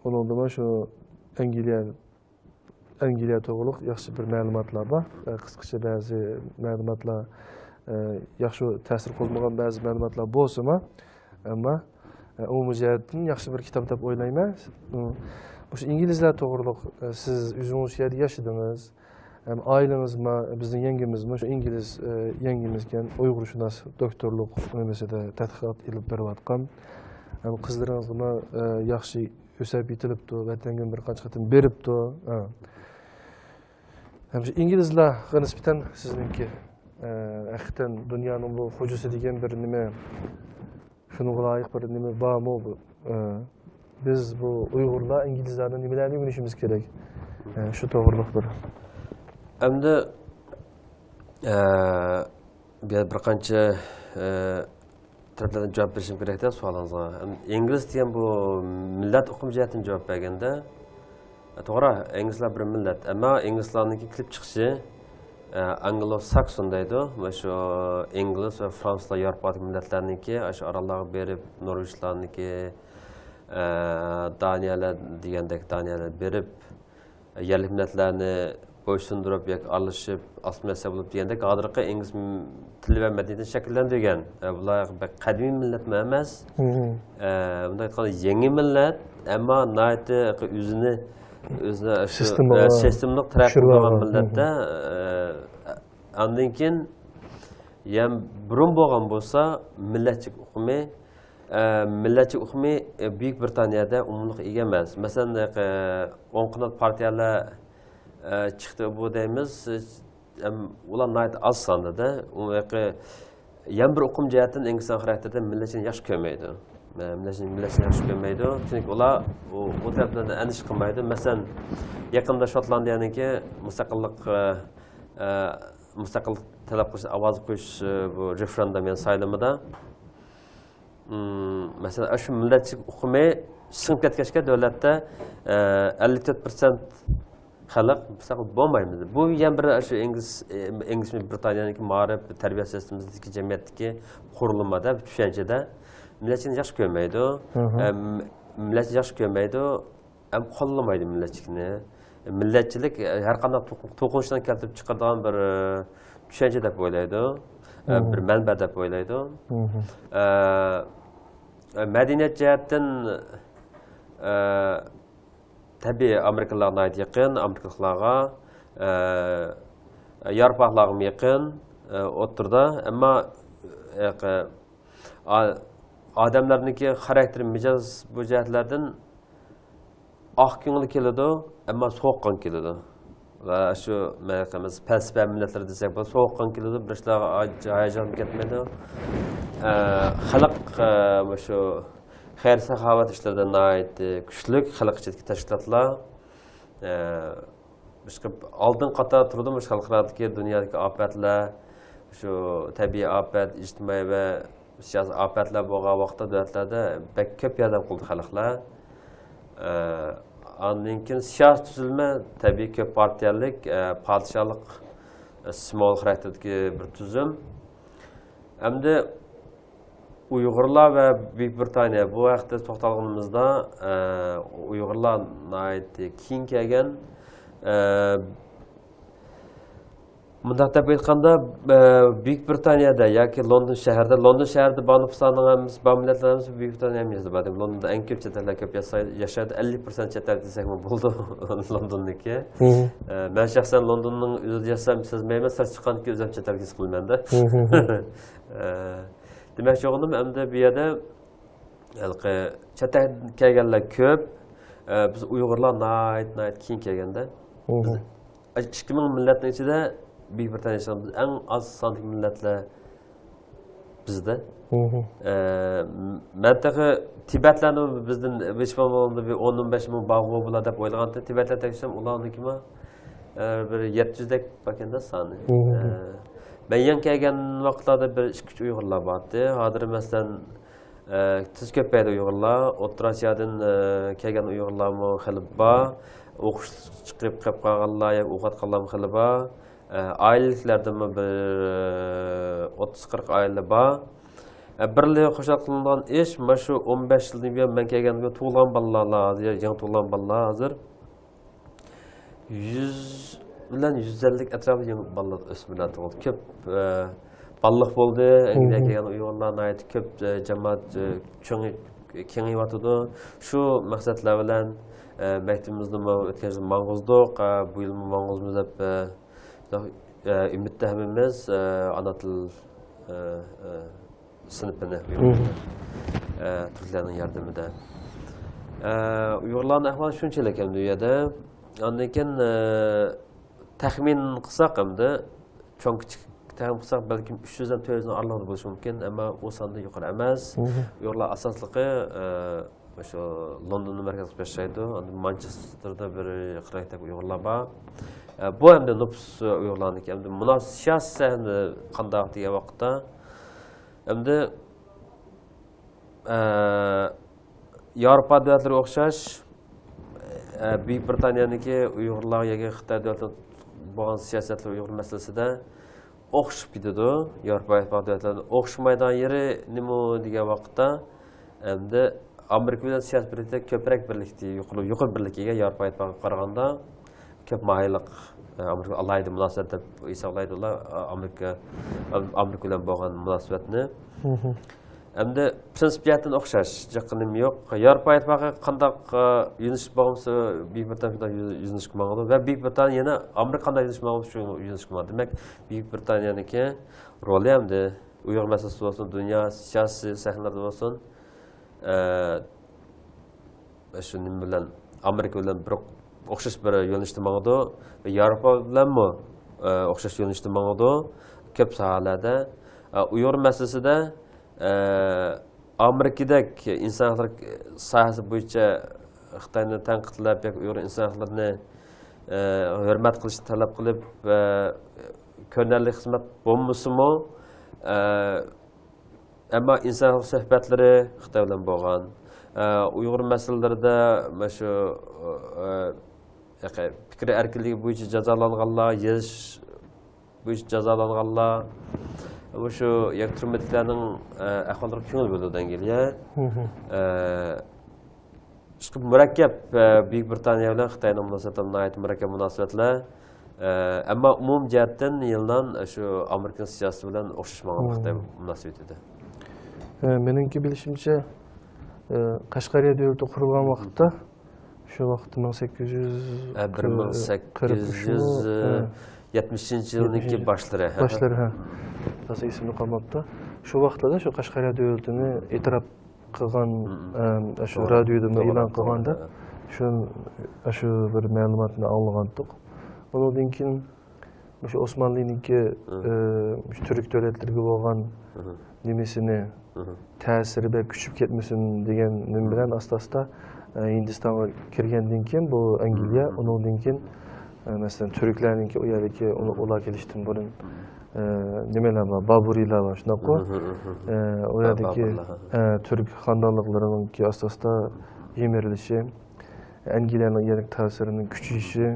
Undan shu Angliya to'g'riliq yaxshi bir ma'lumotlar bor. Qisqacha ba'zi ma'lumotlar yaxshi ta'sir qilmagan ba'zi ma'lumotlar bo'lsa-mu, ammo umumiy jihatdan yaxshi bir kitob deb o'ylayman. O'sha inglizlar to'g'riliq siz o'zingiz yerda yashadingiz. Ailangizmi, bizning yangimizmi, shu ingliz yangimiz ekan, Uyg'urshunos doktorlik universitetida tadqiqot ilib berayotgan. Qizlaringizmi yaxshi o'sib yetilibdi, vatanga bir qancha qatim beribdi. Ham inglizlarga nisbatan sizningki haqiqatan dunyoning bu xo'jasi degan bir nima, shunga loyiq bir nima bormi bu? Biz bu Uyg'urlar inglizlardan nimalarni o'rganishimiz kerak? Shu to'g'riliq bir. Endi bir qancha taraflardan javob berishim kerak-da savolingizga. Ingliz degan bu millat o'qim jihatidan javob berganda, to'g'ri, inglizlar bir millat, ammo inglizlarniki kelib chiqishi Anglo-Sakson deydi. Shu ingliz va fransuzlar Yevropa millatlarniki, shu orollarga berib, Norveçlarniki, Daniyalar degandek Daniyalar berib, yerlik millatlarni bo'ysundirib yoki alishib asmasa bo'lib degandek hozirgi ingliz tili va madaniyatini shakllantirgan bular qadimiy millat emas bunday aytganda yangi millat ammo o'zini sistemni taraqqiy qilgan millatda undan keyin ham burun bo'lgan bo'lsa millatchilik uqumi Buyuk Britaniyada umumliq ega emas. Masalan, o'ng qanot partiyalar chiqdi bu deymiz, ular nayt az sonda, ham bir uqum jihatdan inson xarakterida millatchilikni yaxshi ko'rmaydi. Millatchilikni yaxshi ko'rmaydi, chunki ular u tarafdan anish qilmaydi. Masalan, yaqinda Shotlandiyaniki mustaqil talab qilish, ovoz qo'yish bu referendum saylamida mesela şu milletçilik hukumi sınıf ketkeşke devlette 54% xalq misal bo'lmaymiz. Bu ham bir shu İngiliz Britaniyadagi ma'rif tarbiya sistemimizdagi jamiyatdagi qurilmada, tushunchada millatchilikni yaxshi ko'rmaydi. Millatchilik yaxshi ko'rmaydi, ham qo'llamaydi millatchilikni. Millatchilik har qanday to'qinishdan keltirib chiqadigan bir tushuncha deb o'ylaydi. Bir manba deb o'ylaydi. Madaniyat jihatdan tabiiy Amerikalarga yaqin, Amerikaliklarga Yevropaliklarga yaqin o'tirdi, ammo odamlarniki xarakteri mijoz bu jihatlardan oq ko'ngil keladi, ammo sovuqqon keladi. Va shu maqamiz falsafa millatlar desak, bu sovuqqon keladi, bir ishlarga hayajon ketmaydi. Xalq shu xayr saxovat ishlarida kuchli xalq ichidagi tashkilotlar oldin qator turdi xalqlardagi dunyodagi ofatlar, shu tabiiy ofat, ijtimoiy va siyosiy ofatlar bo'lgan vaqtda davlatlarda ko'p yordam qildi xalqlar. Ondan keyin siyosiy tuzilma tabiiy ko'p partiyalik, podshohlik simvol xarakterdagi bir tuzum. Hamda Uyg'urlar va Buyuk Britaniya bu vaqtda to'xtalganimizda Uyg'urlar keyin kelgan Mundaq deb aytganda Buyuk Britaniyada yoki London shahrida banu sonlarimiz, millatlarimiz Buyuk Britaniyamizda bor. Londonda eng ko'p chet ellar ko'p yashaydi. 50% chet el desak bo'ldi Londonniki. Men shaxsan Londonning o'zida yashasam sezmayman, sir chiqqanki o'zim chet elga chiqilmanda. Demakchi o'g'lim, endi bu yerda chet eldan kelganlar ko'p. Biz Uyg'urlar nayt keyin kelganda 2000 millatning ichida Buyuk Britaniyada eng az sonli millatlar bizda. Mantiqi Tibetlarni bizdan 10-15 ming bog'u bo'ladi deb o'ylagandim. Tibetlar teksam ularnikimi bir 700 dek bakanda soni. Ben yan kelgan vaqtlarda bir 2-3 Uyg'urlar bordi. Hozir masalan tez ko'paydi Uyg'urlar, O'rta Osiyodan kelgan Uyg'urlarmi xili bor. O'qish chiqib qolganlar yoki o'qiyotganlar xili bor. Aileliklardan bir 30-40 oila bor. Birlik qo'shib qilingan ish mana shu 15 yildan buyon men kelganda tug'ilgan bolalar, yangi tug'ilgan bolalar hozir 100 bilan 150 atrofida yangi bolalar o'smirlar tug'ildi. Ko'p baliq bo'ldi. Angliyaga kelgan Uyg'urlarning ko'p jamoat kengayotdi. Shu maqsadlar bilan maktabimizda o'tkazib mang'uzdiq. Bu yil mang'uzmiz deb umidda hammamiz ana til sinfini turklarning yordamida. Uyg'urlarning ahvoli shunchalik ham dunyoda. Ondan keyin taxmin qilsak hamda cho'ng kichik taxmin qilsak balkim 300 dan 400 dan oraliqda bo'lishi mumkin, ammo u sonda yuqori emas. Uyg'urlar asosligi o'sha Londonni markaz qilib yashaydi. Manchesterda bir 40 ta Uyg'urlar bor. Bu hamda nüfus Uyg'urlarniki hamda siyosatni qanday degan vaqtda hamda Yevropa davlatlariga o'xshash Buyuk Britaniyaniki Uyg'urlarga Xitoy davlati bo'lgan siyosatlar Uyg'ur masalasida o'xshab ketadi. Yevropa davlatlari o'xshamaydigan yeri nima degan vaqtda hamda Amerika bilan siyosiy birlikda ko'proq birlikda yuqori birlikka Yevropa ittifoqiga qaraganda ko'p mayliq Amerika alayda münasibət deb hesablaydılar. Amerika bilan bo'lgan munosabatni. Endi prinsipiyatdan o'xshash, jiqinim yo'q. Yevropa ittifoqi qandaq yunish bo'lsa, Buyuk Britaniya yunish qilmag'di va Buyuk Britaniya yana Amerika qanday yunish bo'lsa, shu yunish qilmadi. Demak, Buyuk Britaniyaniki roli hamda Uyg'ur masalasi bo'lsin, dunyo siyosiy sahnalarda bo'lsin, shu nim bilan Amerika bilan bir o'xshash bir yo'nalishda mang'di va Yevropa bilanmi o'xshash yo'nalishda mang'di. Ko'p sohalarda Uyg'ur masalasida Amerikadagi inson huquq sohasi bo'yicha Xitoyni tanqidlab, Uyg'ur inson huquqlarini hurmat qilishni talab qilib, ko'rnarli xizmat bo'lmasimi, ammo inson huquq suhbatlari Xitoy bilan bo'lgan. Uyg'ur masalalarida mana shu fikr erkinligi bo'yicha jazolanganlar, yozish bo'yicha jazolanganlar, shu turmaliklarning ahvoliga ko'ngil bo'ladigan Angliya. Shu murakkab Buyuk Britaniya bilan Xitoyning munosabatlari nihoyat murakkab munosabatlar. Ammo umum jihatdan yildan shu Amerika siyosati bilan o'xshashmagan Xitoy munosabatida. Meningki bilishimcha Qashqariya davlati qurilgan vaqtda shu vaqt 1870-yilning boshlari. Hozir esimda qolmabdi. Shu vaqtlarda shu Qashqariya davlatini e'tirof qilgan shu radioda e'lon qilganda shu bir ma'lumotni anglagandik. Undan keyin shu Osmonliniki turk davlatlariga bo'lgan nimasini ta'siri va kuchib ketmasin degan nim bilan asta-asta Hindistonga kirgandan keyin bu Angliya, undan keyin masalan turklarningki u yerdagi ular kelishdan burun nimalar bor, Baburiylar bor, shunaqa. U yerdagi turk xonadonliklarininki asta-asta yemirilishi, Angliyaning yerlik ta'sirining kuchayishi,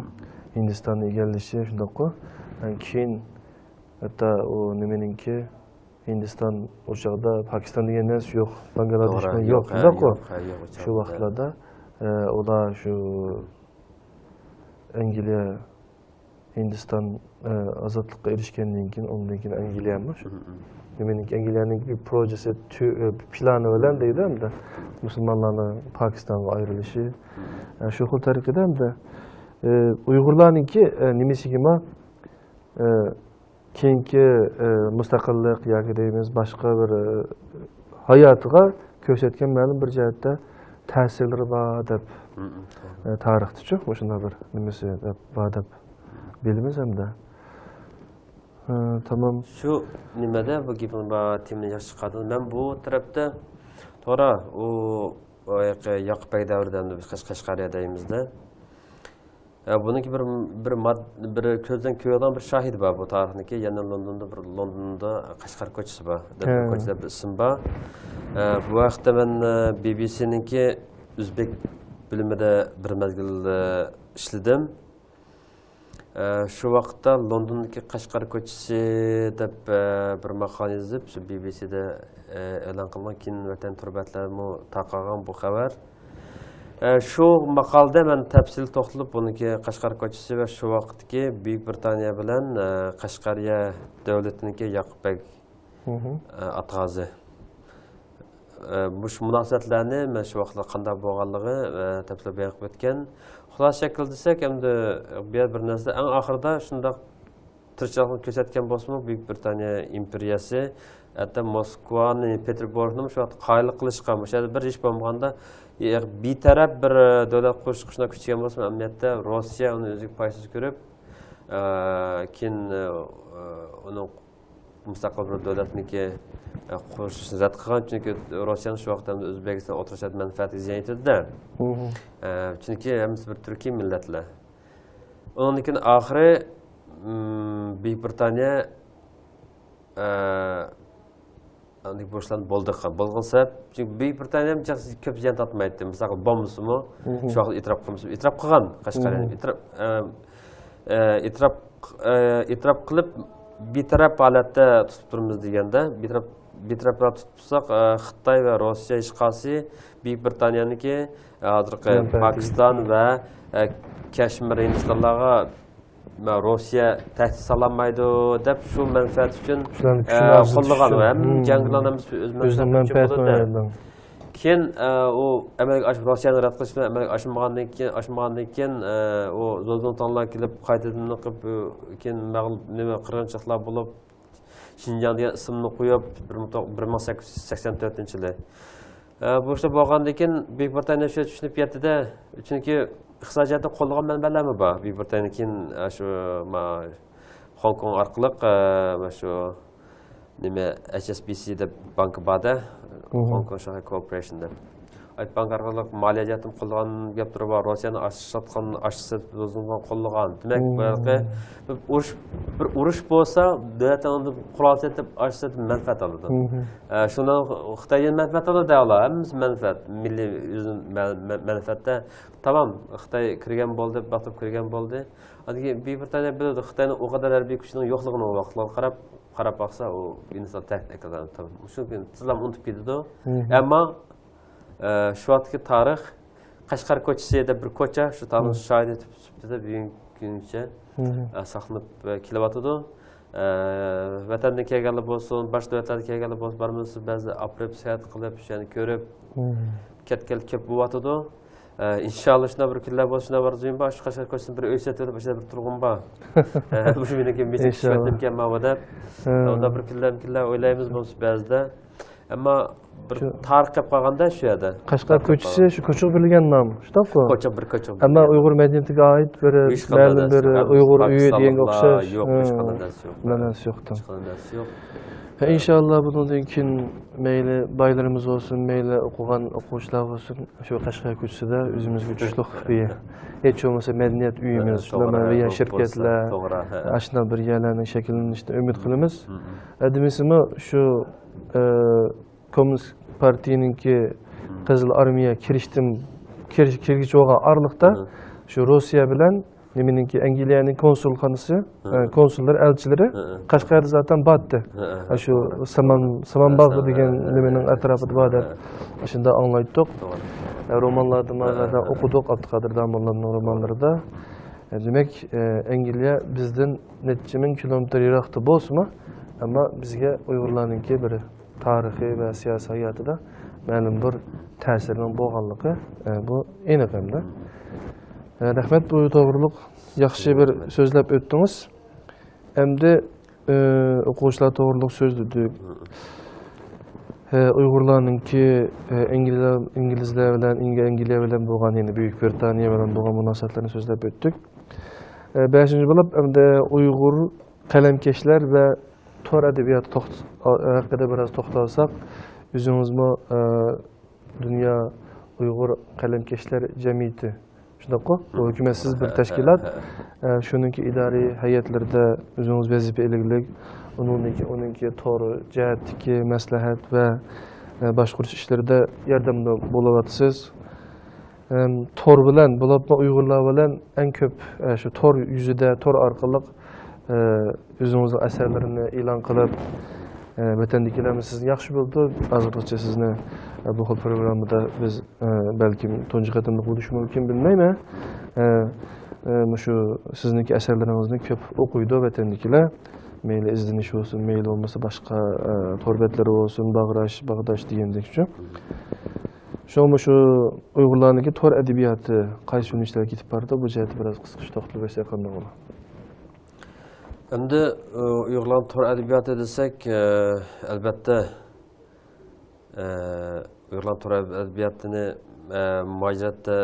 Hindistonni egallashi shunaqa. Keyin hatto u nimaninki Hindiston o'chog'ida Pokiston degan narsa yo'q, Bangladesh yo'q, shunaqa. Shu vaqtlarda ular shu Angliya Hindiston ozodlikqa erishgandan keyin, undan keyin Angliyami shu. Nimaninki Angliyaning bir projesi, plani bilan deydi hamda musulmonlarning Pokistonga ayrilishi. Shu xil tariqada hamda Uyg'urlarningki nimasigimi keyingi mustaqillik yoki deymiz boshqa bir hayotiga ko'rsatgan ma'lum bir jihatda ta'sirlari bor deb tarixchi o'shunday bir nimasi bor deb bilamiz hamda. Tamam. Shu nimada bu gapni temani yaxshi chiqadi. Men bu tarafda to'g'ri u Yoqub aka davridan biz Qashqariya deymizda. Buniki bir ko'zdan ko'rgan bir shahid bor bu tarixniki. Yana Londonda Qashqar ko'chasi bor. Ko'chada bir ism bor. Bu vaqtda men BBC'ninki o'zbek bilimida bir mezgil ishladim. Shu vaqtda Londondagi Qashqar ko'chasi deb bir maqola yozib, shu BBC'da e'lon qilingan keyin vatan turbatlarimi tarqalgan bu xabar. Shu maqolada men tafsil to'xtalib, buniki Qashqar ko'chasi va shu vaqtdagi Buyuk Britaniya bilan Qashqariya davlatiniki Yoqub aka atg'azi. Bu munosabatlarni men shu vaqtda qanday bo'lganligi tafsil bayon qilib o'tgan. Xulosa shakl desak, endi bir narsa eng oxirida shunday tirikchilikni ko'rsatgan bo'lsa-mu, Buyuk Britaniya imperiyasi hatto Moskvani, Peterburgni shu vaqt qoyil qilishga, o'sha bir ish bo'lmaganda betaraf bir davlat qo'shqishni kuchaygan bo'lsa, amniyatda Rossiya uni o'ziga foysiz ko'rib, keyin uni mustaqil bir davlatniki qo'shishni rad qilgan, chunki Rossiyaning shu vaqtda O'zbekiston o'tirishad manfaati ziyon yetdi-da. Chunki hammasi bir turkiy millatlar. Undan keyin oxiri Buyuk Britaniya boshlanib bo'lgan sabab, chunki Buyuk Britaniya ham ko'p ziyon tortmaydi. Misol bombasimi, shu vaqt e'tirof qilmasa, e'tirof qilgan Qashqariyani e'tirof qilib betaraf holatda tutib turamiz deganda, betaraf tutsak Xitoy va Rossiya ishqasi Buyuk Britaniyaniki hozirgi Pokiston va Kashmir Hindistonlarga Rossiya təhdid salanmaydı deb şu mənfəət üçün qollagan və həm cənglərimiz öz mənfəəti üçün keyin o əməliyyat aşıb Rossiyani rədd qilishni əməliyyat aşmağandan keyin o Zozontanlar kelib qaytadan qilib keyin nima qirg'inchiliklar bo'lib Şinjan degan ismni qo'yib 1884-yili bu ishlar bo'lgandan keyin Buyuk Britaniya shu tushunib yetdi-da, chunki iqtisodiyotda qo'llagan manbalarmi bor. Buyuk Britaniya keyin shu Hong Kong orqali shu nima HSBC deb bank borda, Hong Kong Shanghai Corporation deb. Ayt bank orqali moliyaviyatim qo'llagan gap turib bor. Rossiyani ashlatgan, ashsat o'zini qo'llagan. Demak, bir urush bo'lsa, davlatning qurolni deb ashsat manfaat oladi. Shundan Xitoydan manfaat oladi ular. Hammasi manfaat, milliy manfaatda. Tamam, Xitoy kirgan bo'ldi, batib kirgan bo'ldi. Hozir Buyuk Britaniya biladi, Xitoyning o qadar harbiy kuchining yo'qligini vaqtlar qarab baqsa, u inson tahdid qiladi. Tamam. Shu kun sizlar unutib ketdi. Ammo şu anki tarix Qashqar ko'chasi deb bir ko'cha, shu tarix shohid etib sifatida bugungi kungacha saqlanib kelyotdi. Vatandan kelganlar bo'lsin, boshqa davlatlardan kelganlar bo'lsin, barimiz ba'zi aprep sayohat qilib, shuni ko'rib ketgan bo'lyotdi. İnşallah shuna bir kunlar bo'lsin, shuna barzuyim bor, shu Qashqar ko'chasini bir uy sotib, o'sha bir turg'un bor. Bu meniki metin kelmadi deb. Unda bir kunlar o'ylaymiz bu ba'zida. Ammo bir tarix qilib qolganda shu yerda Qashqar ko'chasi shu ko'cha bilgan nom shunaqa ko'cha bir ko'cha ammo Uyg'ur madaniyatiga oid bir ma'lum bir Uyg'ur uyi deganga o'xshash yo'q, hech qanday narsa yo'q. İnşallah bundan keyin mayli baylarımız olsun, mayli o'qigan o'quvchilar olsun, shu Qashqar ko'chasida o'zimizga tushliq hech bo'lmasa madaniyat uyimiz, shularga shirkatlar, ashna bir yerlarning shakllanishini umid qilamiz. Demisimi shu Komünist Partiyaningki Qizil Armiya kirgichi bo'lgan orliqda shu Rossiya bilan nimaninki Angliyaning konsulxonasi, konsullar, elchilari Qashqarda zaten batdi. Shu Samanbog' degan nimaning atrofida bor deb shunda anglaydik. Romanlarda ma'noda o'qidik Abduqodir Damollarning romanlarida. Demak, Angliya bizdan necha ming kilometr yiroqda bo'lsa-mu, ammo bizga Uyg'urlarningki bir tarixiy va siyosiy hayotida ma'lum bir ta'sirning bo'lganligi bu aniq hamda. Rahmat, bu to'g'riliq yaxshi bir so'zlab o'tdingiz. Endi o'quvchilar to'g'riliq so'zladik. Uyg'urlarningki inglizlar bilan, Angliya bilan bo'lgan, ya'ni Buyuk Britaniya bilan bo'lgan munosabatlarni so'zlab o'tdik. 5-chi bo'lib endi Uyg'ur qalamkashlar va tor adabiyot haqida biraz to'xtalsak, o'zingizmi Dünya Uyg'ur qalamkashlar jamiyati shunaqa, bu hukumatsiz bir tashkilot, shuningki idoriy hay'atlarda o'zingiz vazifa eliglik, uningki to'g'ri jihatdagi maslahat va boshqarish ishlarida yordamda bo'lyapsiz. Tor bilan, bo'libmi Uyg'urlar bilan eng ko'p shu tor yuzida, tor orqali o'zingizning asarlarini e'lon qilib, vatandagilarimiz sizni yaxshi bo'ldi. Hozirgacha sizni bu xil programmada biz balkim tunji qatimda bo'lishi mumkin, bilmayman. Shu sizniki asarlaringizni ko'p o'qiydi vatandagilar. Mayli izlanish bo'lsin, mayli bo'lmasa boshqa torbetlari bo'lsin, bag'dash degandekchi. Shu Uyg'urlarniki tor adabiyoti qaysi yo'nalishlarga ketib bordi, bu jihatda biroz qisqacha to'xtalib o'tsak qanday bo'ladi? Endi Uyg'urlar tor adabiyoti desak, albatta Uyg'urlar tor adabiyotini muajiratda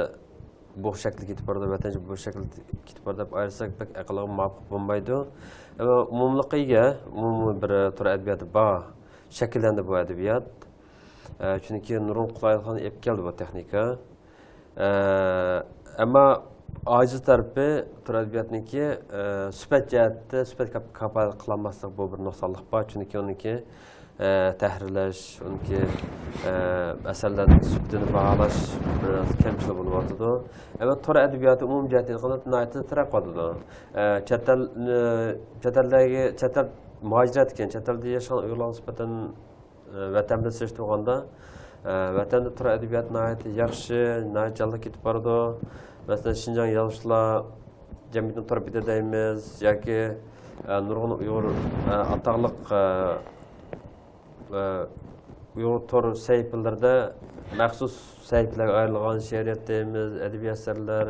bu shaklda ketib bordi, vatancha bu shaklda ketib bordi deb ayirsak, pek aqlga muvofiq bo'lmaydi. Umumligiga umumiy bir tor adabiyoti bor, shakllandi bu adabiyot. Chunki Nurun Qulayxon olib keldi bu texnika. Ammo aciz tarafi tor adabiyotniki sifat jihatda sifat kafolat qilolmaslik bu bir nuqsonlik bor. Chunki uniki tahrirlash, uniki asarlarning sifatini baholash biroz kamchilik bo'lyapti. Ammo tor adabiyoti umum jihatdan qanday taraf qoldi. Chet muhojirat ekan, chet elda yashagan Uyg'urlar nisbatan vatanni seçtiğinde vatanda tor adabiyot yaxshi, jonli ketib bordi. Masalan, Şinjan yazuvchilar jamiyatning torbida deymiz yoki nurg'un uyg'ur ataqliq uyg'ur tor saytlarida maxsus saytlarga ayrilgan she'riyat deymiz, adabiy asarlar,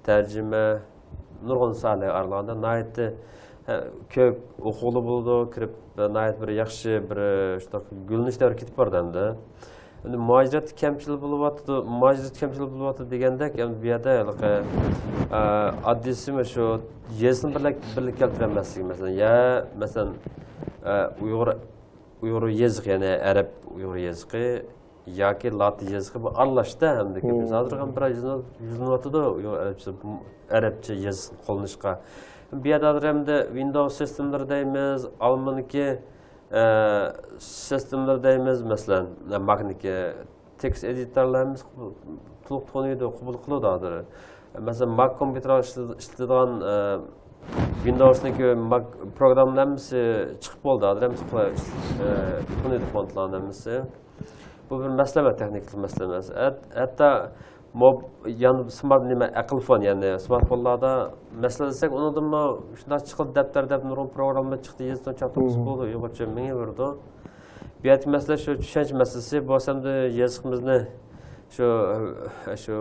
tarjima, nurg'un sohalarga ayrilganda nihoyatda ko'p o'quvli bo'ldi, kirib nihoyat bir yaxshi bir gulinishlar ketib bordi endi. Endi muajirat kamchilik bo'lyapti degandek, endi bu yerda oddiysimi shu yezini birlik keltirolmasligi masalan, masalan Uyg'ur yazığı ya'ni arab Uyg'ur yazığı yoki latin yazığı bu aralashda hamda biz hozir ham bir yuzinyotidi arabcha yazı qo'llanishga. Bu yerda hamda Windows sistemlari deymiz, Almaniki sistemlar deymiz, masalan, Mac'niki text editorlarimiz to'liq taniydi, qabul qiladi hozir. Masalan, Mac kompyuter ishlatadigan Windows'niki Mac programlarimiz chiqib bo'ldi, hozir ham taniydi fontlarimiz. Bu bir maslahat, texnik maslahat. Hatto smart aqlfon, ya'ni smartfonlarda maslahasak, undan shunday chiqdi daftar deb nurg'un programmalar chiqdi, yezdan chatoqsiz bo'ldi, uyg'urcha menga berdi. Bu yerda masala shu tushunch masalasi, bo'lsa-da yozishimizni shu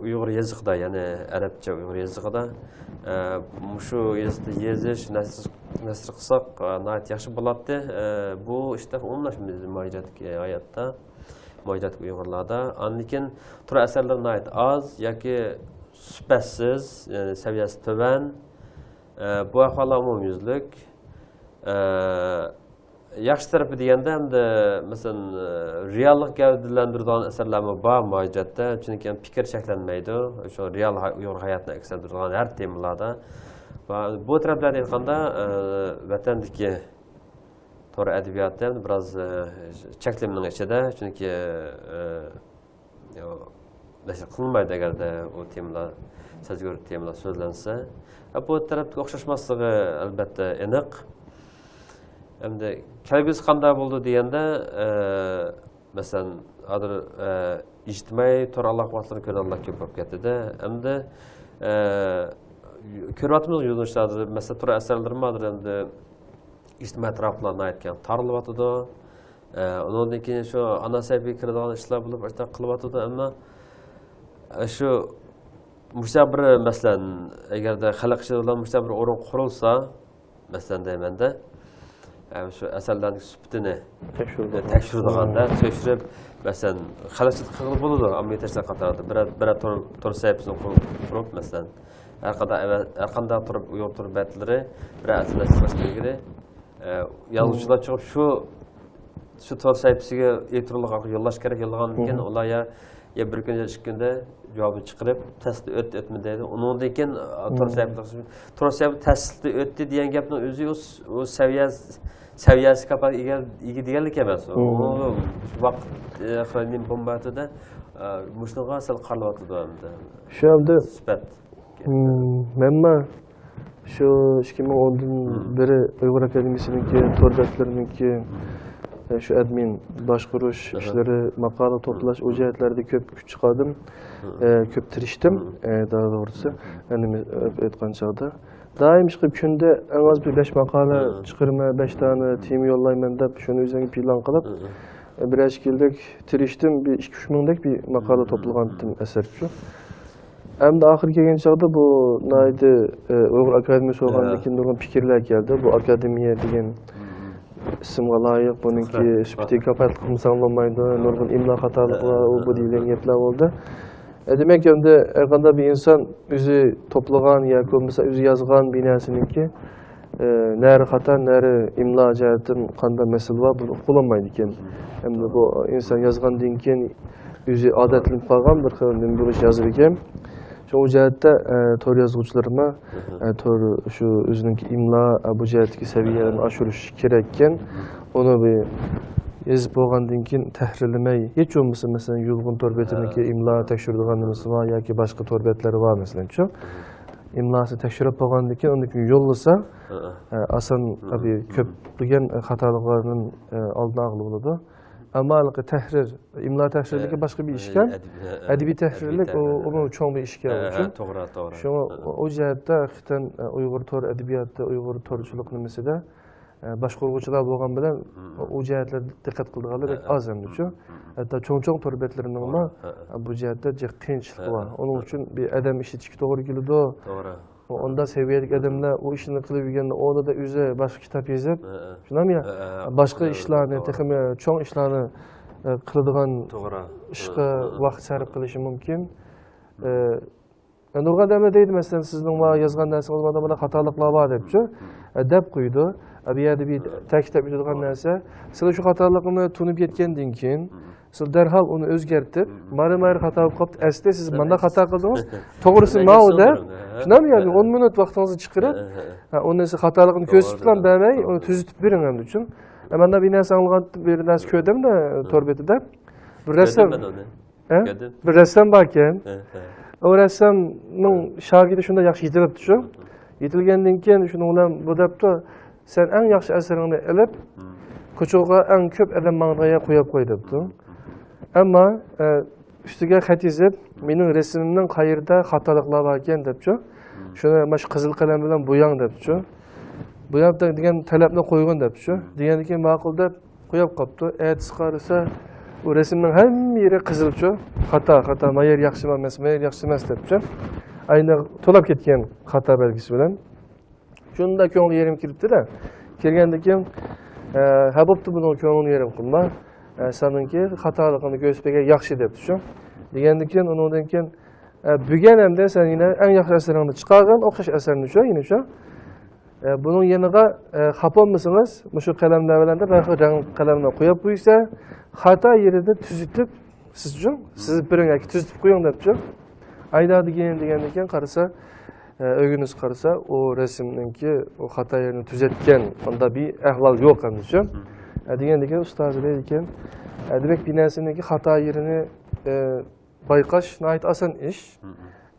Uyg'ur yozig'ida, ya'ni arabcha Uyg'ur yozig'ida shu yozish, nasr qilsak, nihoyat yaxshi bo'ladi. Bu ishda umumlashmaydi muajiratga hayotda. Muajirat Uyg'urlarda. Lekin tur asarlar nihoyat oz yoki sifatsiz, ya'ni saviyasi tuban. Bu ahvollar umumyuzlik. Yaxshi tarafi deganda hamda masalan reallik gavdalantiradigan asarlarmi bor muajiratda, chunki fikr shaklanmaydi. O'sha real Uyg'ur hayotini aks ettiradigan har temalarda. Va bu taraflardan aytganda vatandagi to'g'ri adabiyotda biroz cheklimning ichida, chunki nashr qilinmaydi agarda u temalar, sazgur temalar so'zlansa. Bu tarafga o'xshashmasligi albatta aniq. Endi kelgusi qanday bo'ldi deganda, masalan, hozir ijtimoiy to'g'ri aloqalarni ko'rganlar ko'p bo'lib ketdi-da. Endi ko'ryapmiz yo'nalishlarda, masalan, to'g'ri asarlarni hozir endi ijtimoiy taraflarni aytgan tarilyotdi. Undan keyin shu ana sahifaga kiradigan ishlar bo'lib, ashta qilyotdi. Ammo shu mushabir masalan, agarda xalq ichida bilan mushabir o'rin qurilsa, masalan deymanda, shu asarlarning sifatini tekshirganda, tekshirib, masalan, xalqchilik qilib bo'ladi, ammo tashlar qatorida bir tur sahifasini qurib, masalan, har qanday turib Uyg'ur turbatlari bir asarlar chiqarishga yozuvchilar chiqib shu to'r sayfasiga elektronlik yo'llash kerak, yo'llagandan keyin ular ya bir kun ya ikki kunda javobni chiqarib testni o'tmi deydi. Undan keyin to'r sayfa testni o'tdi degan gapning o'zi u saviyasi kapal ega deganlik emas. U vaqt xronim bombatida mushnaga sal qarlyapti endi. Shu yerda sifat. Menma şu 2010'dan beri Uyghur Akademisi'ninki, Torbetlerininki, şu admin, başkuruş işleri, makale toplaş, o cihetlerde köp güç çıkardım, köp tiriştim, daha doğrusu, kendimi etken çağda. Daim çıkıp günde en az bir 5 makale çıkarma, 5 tane team yollayman da şunu üzerine plan kılıp, biraz geldik, tiriştim, bir 2-3 mingdek bir makale toplagandım eser şu. Hem de ahir kelgan chaqda bu naydi Uyg'ur Akademiyasi bo'lgandan keyin nurg'un fikrlar keldi. Bu akademiya degan ismga loyiq, buningki sifatiga kafolat qilmasa bo'lmaydi, nurg'un imlo xatoliklar bu degan gaplar bo'ldi. Demak, endi har qanday bir inson o'zi to'plagan yoki bo'lmasa o'zi yozgan binosiniki nari xato, nari imlo jihatdan qanday masala bor, buni qo'llanmaydi ekan. Endi bu inson yozgandan keyin o'zi odatlanib qolgan bir xil bo'lish yozib ekan. Şu cihatte tor yazıcılarıma şu özününki imla bu cihatteki seviyelerini aşırış gerekken onu bir yazıp olgandan keyin tahrirlemey hiç olmasa mesela yulgun torbetininki imla tekşirdiğanımız var ya ki başka torbetleri var mesela şu imlası tekşirip olgandan keyin onu yollasa asan abi köp degan hatalıklarının aldığını algılı buladı. Ama tahrir, imla tahrirligi başka bir işken, edebi tahrirlik o çoğun bir işken oluşu. Doğru. Şuna o cihette hakikaten Uygur tor edebiyatta, Uygur torçuluk nimesinde başka okuçular bolgan bilen o cihetler dikkat kıldıqları bek az hem şu. Hatta çoğun torbetlerinin ama bu cihette cek kıyınçlık var. Onun için bir adam işitişki doğru geliyor. Doğru. Onda seviyelik adamlar o işini kılıp yürüyen onu da üze başka kitap yazıp, şunam ya başka işlerini, tekrar çoğun işlerini kıldığın işe vakit sarf kılışı mümkün. Nurgan deme deydi mesela sizin var yazgan dersiniz olmadan bana hatalıklar var deyip dep koydu. Bir yerde bir kitap yürüdüğün derse, size şu hatalıkını tunup yetkendin ki, siz derhal onu özgertip, marı hata kapıp, esde siz manda hata kıldınız, doğrusu mağu der. Şuna mı yani 10 minut vaktinizi çıkarıp, onun için hatalıkını gösterip demey, onu tüzütüp verin hem için. Hemen de bir neyse anlıgan bir neyse köydüm de torbeti de. Bir ressam varken, o ressamın şagirdi şunda yaxşı yetilip düşün. Yetilgenden keyin şunu ulan bu depte sen en yaxşı eserini elip, koçuğa en köp adam mağdaya koyup koy depti. Ama üstüge xat yazıp, mening resimimden qayerda hatalıklar varken depti. Şuna maş kızıl kalem bilen boyan depti. Boyap da degan talabni qo'ygan depti. Degandan keyin ma'qul deb qo'yib qopti. Ertasi qarasa o resimning hamma yeri qizilchi. Xato, mayer yaxshi emas debdi. Ayni to'lab ketgan xato belgisi bilan. Shunda ko'ngli yerim kiribdi-da. Kelgandan keyin ha bo'pti buni ko'ngli yerim qilma. Seninki xatoligini ko'rsatgan yaxshi debdi shu. Degandan keyin undan keyin bugun hamda sen yine en yaxshi asaringni chiqargan, o'xshash asarni shu, yine shu. Bunun yanına xapon mısınız? Şu kalemler bilen de renk kalemle koyup buysa hata yerini tüzütüp siz bir tüzütüp koyun depçi. Ayda degen karısa ögünüz karısa o resimdeki o hata yerini tüzetken onda bir ehval yok anlaşıyor. Degen ustazı deyken demek binasındaki hata yerini baykaş nait asan iş.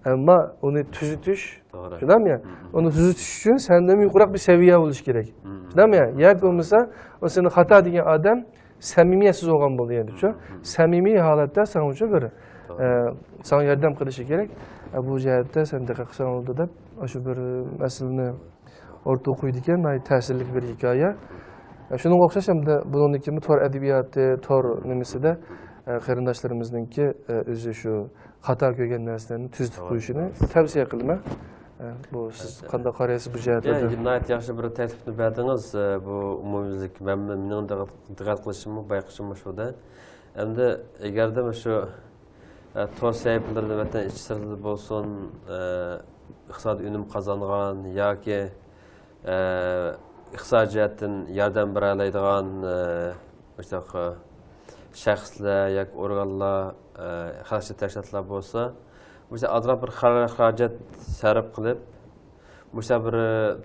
Ama onu tüzütüş, şundan mı ya? Onu tüzütüş için senden yukarı bir seviye oluş gerek. Şundan mı ya? Yer olmasa o senin hata diyen adam samimiyetsiz olan buluyor yani. Samimi halatta sana ucu bir sana yardım kılışı gerek. Bu cihette sen de kaksan oldu da şu bir meselini orta okuyduğun tesirlik bir hikaye. Şunun okşaşım da bunun ikimi tor edebiyatı, tor nemesi de qarindoshlarimizningki o'zi shu xato ko'rgan narsani tuzitib qo'yishini tavsiya qilma. Bu siz qanday qaraysiz bu jihatda? Nihoyat yaxshi bir taklifni berdingiz. Bu umumiylik mening diqqat qilishim, bayqashim shuda. Endi agarda shu tor saytlarda vatan ichki sirda bo'lsin, iqtisodiy unum qozongan yoki iqtisodiyotdan yordam bera oladigan o'sha şəxslər, yoki orqanlar, xalqçı təşkilatlar bolsa, mesela azraq bir xarajat sərf qılıb, mesela bir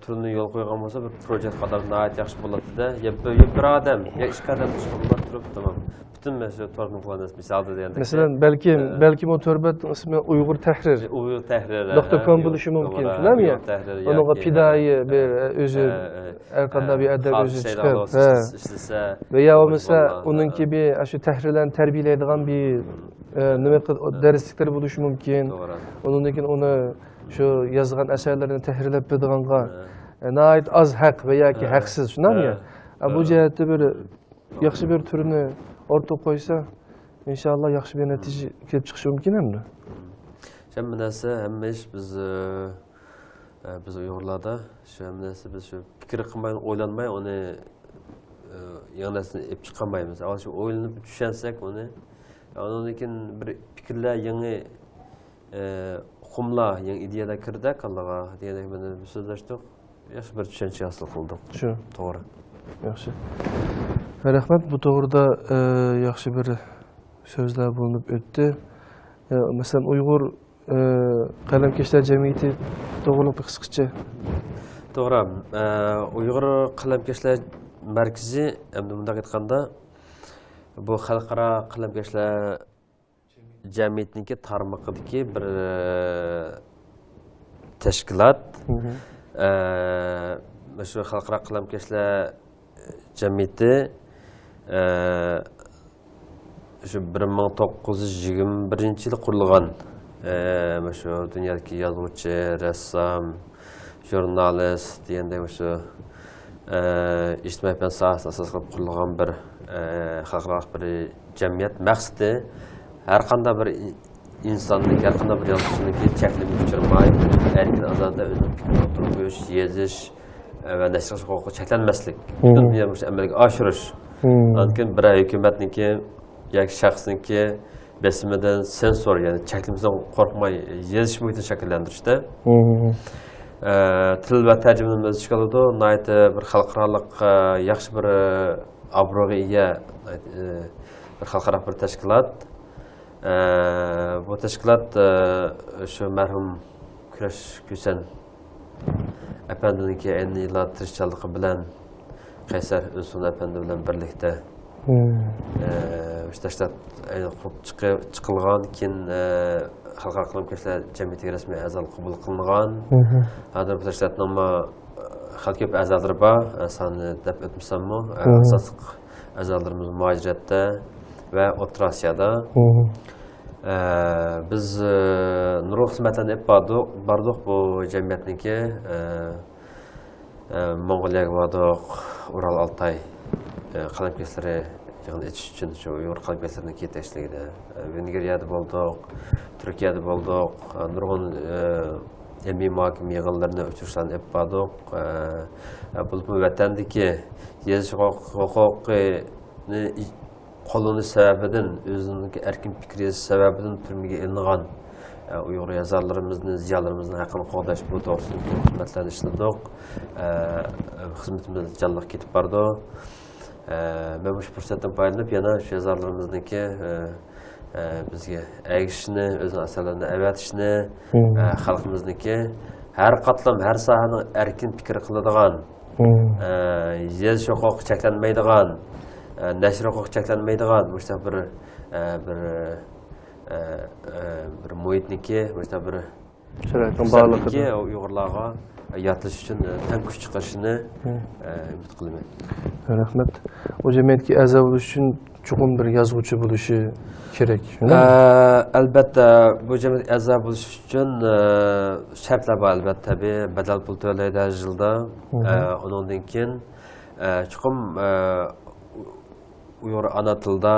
türünü yol qoyğan bolsa, bir proyekt qədər nəhayət yaxşı boladı da, ya bir adam, ya iş adam çıxıb turub, tamam. Bütün mesela torunu kullanırız misalda deyəndə. Mesela belki o törbet ismi Uygur Tahrir. Uygur Tahrir. .com buluşu mümkün, değil mi ya? Onun pidayı bir özü, erkanda bir edeb özü çıkıp. Veya o mesela onunki bir şu tahrirlerini terbiyeleydiğin bir derslikleri buluşu mümkün. Onunki onu şu yazılan eserlerini tahrirlep bildiğinga nəhayət az hak veya ki haksız, şundan mı ya? Bu cihette böyle yaxşı bir türünü orta koysa inşallah yaxşı bir netice kelip çıkışı mümkün hem de. Hem neyse hem iş biz Uygurlarda hem neyse biz şu fikir kılmayın, oylanmayı onu yanısını ip çıkamayız. Ama şu oylanıp düşünsek onu, onun için bir fikirler yeni kumla, yeni ideyalar kirdik Allah'a diyerek bir sözleştik. Yaxşı bir düşünce hasıl kıldık. Şu. Doğru. Yaxşı. Rahmet, bu doğruda yaxşı bir sözler bulunup öttü. Mesela Uygur Kalemkeşler Cemiyeti doğruluk bir kısıkça. Doğru. Uygur Kalemkeşler Merkezi, emnumda gitganda, bu Xalqara Kalemkeşler Cemiyeti'ninki tarmaqıdaki bir teşkilat. Şu Xalqara Kalemkeşler Cemiyeti şu 1921 yılı kurulgan şu dünyadaki yazıcı, ressam, jurnalist diyende şu ictimai fən sahəsində əsas qılıb qurulğan bir xalqarалық bir cəmiyyət məqsədi hər qanda bir insanlık, hər qanda bir yazıcılığı çəklimi uçurmay, erkin azadda özünün fikrini oturmuş, yeziş və nəşr hüququ çəklənməslik. Bütün dünyada əməlgə aşırış. Lakin bir hökumətninki, yoki şəxsinki besimidən sensor, yəni çəklimizdən qorxmay yeziş mühitini şəkillendirişdə. Til və tərcümənin özü çıxalıdı. Nəyət bir xalqaralıq, yaxşı bir abroğa iya bir xalqaralıq bir təşkilat. Bu təşkilat şu mərhum Küreş Güsen Efendi'ninki en yıllar tirişçalığı bilen Kaysar Ünsün Efendi bilen birlikte təşkilat çıkılgan kin Xalqaro Qılımkeşlər Cəmiyyətiga resmi əzalık qabul qılınğan. Hazır bu təşkilatın ama xalq köp əzaları var. Sani dəb etmişsənmi? Asasıq əzalarımız mühacirətdə və Orta Asiyada. Biz nurg'un xizmatlarni olib bordik bu jamiyatniki. Mong'oliyaga bordik, Ural Altay qalamkesleri yig'in etish uchun shu Uyg'ur qalamkeslarining yetakchiligida. Vengriyada bo'ldik, Turkiyada bo'ldik, nurg'un ilmiy muhokama yig'inlarini uchrashuvlarni olib bordik. Bu vatandagi yozish huquqini qo'llanish sababidan, o'zining erkin fikri sababidan turmaga ilingan Uyg'ur yazarlarimizni, ziyolarimizni haqqini qo'llash bu to'g'risida xizmatlarni ishladik. Xizmatimiz jonliq ketib bordi. Men bu fursatdan foydalanib yana shu yazarlarimizniki bizga agishni, o'zining asarlarini avatishni, xalqimizniki har qatlam, har sohaning erkin fikr qiladigan, yozish huquqi cheklanmaydigan, nashr huquqi cheklanmaydigan bir muhitniki, bir sharoitniki Uyg'urlarga yatilish uchun tan kuch chiqarishini umid qilaman. Rahmat. O cemiyetki a'zo bo'lish uchun chuqur bir yozuvchi bo'lishi kerak. Albatta, bu jamiyat a'zo bo'lish uchun shartlar bor albatta. Tabii badal pul to'laydi har yilda. Undan keyin chuqur Uyg'ur ana tilida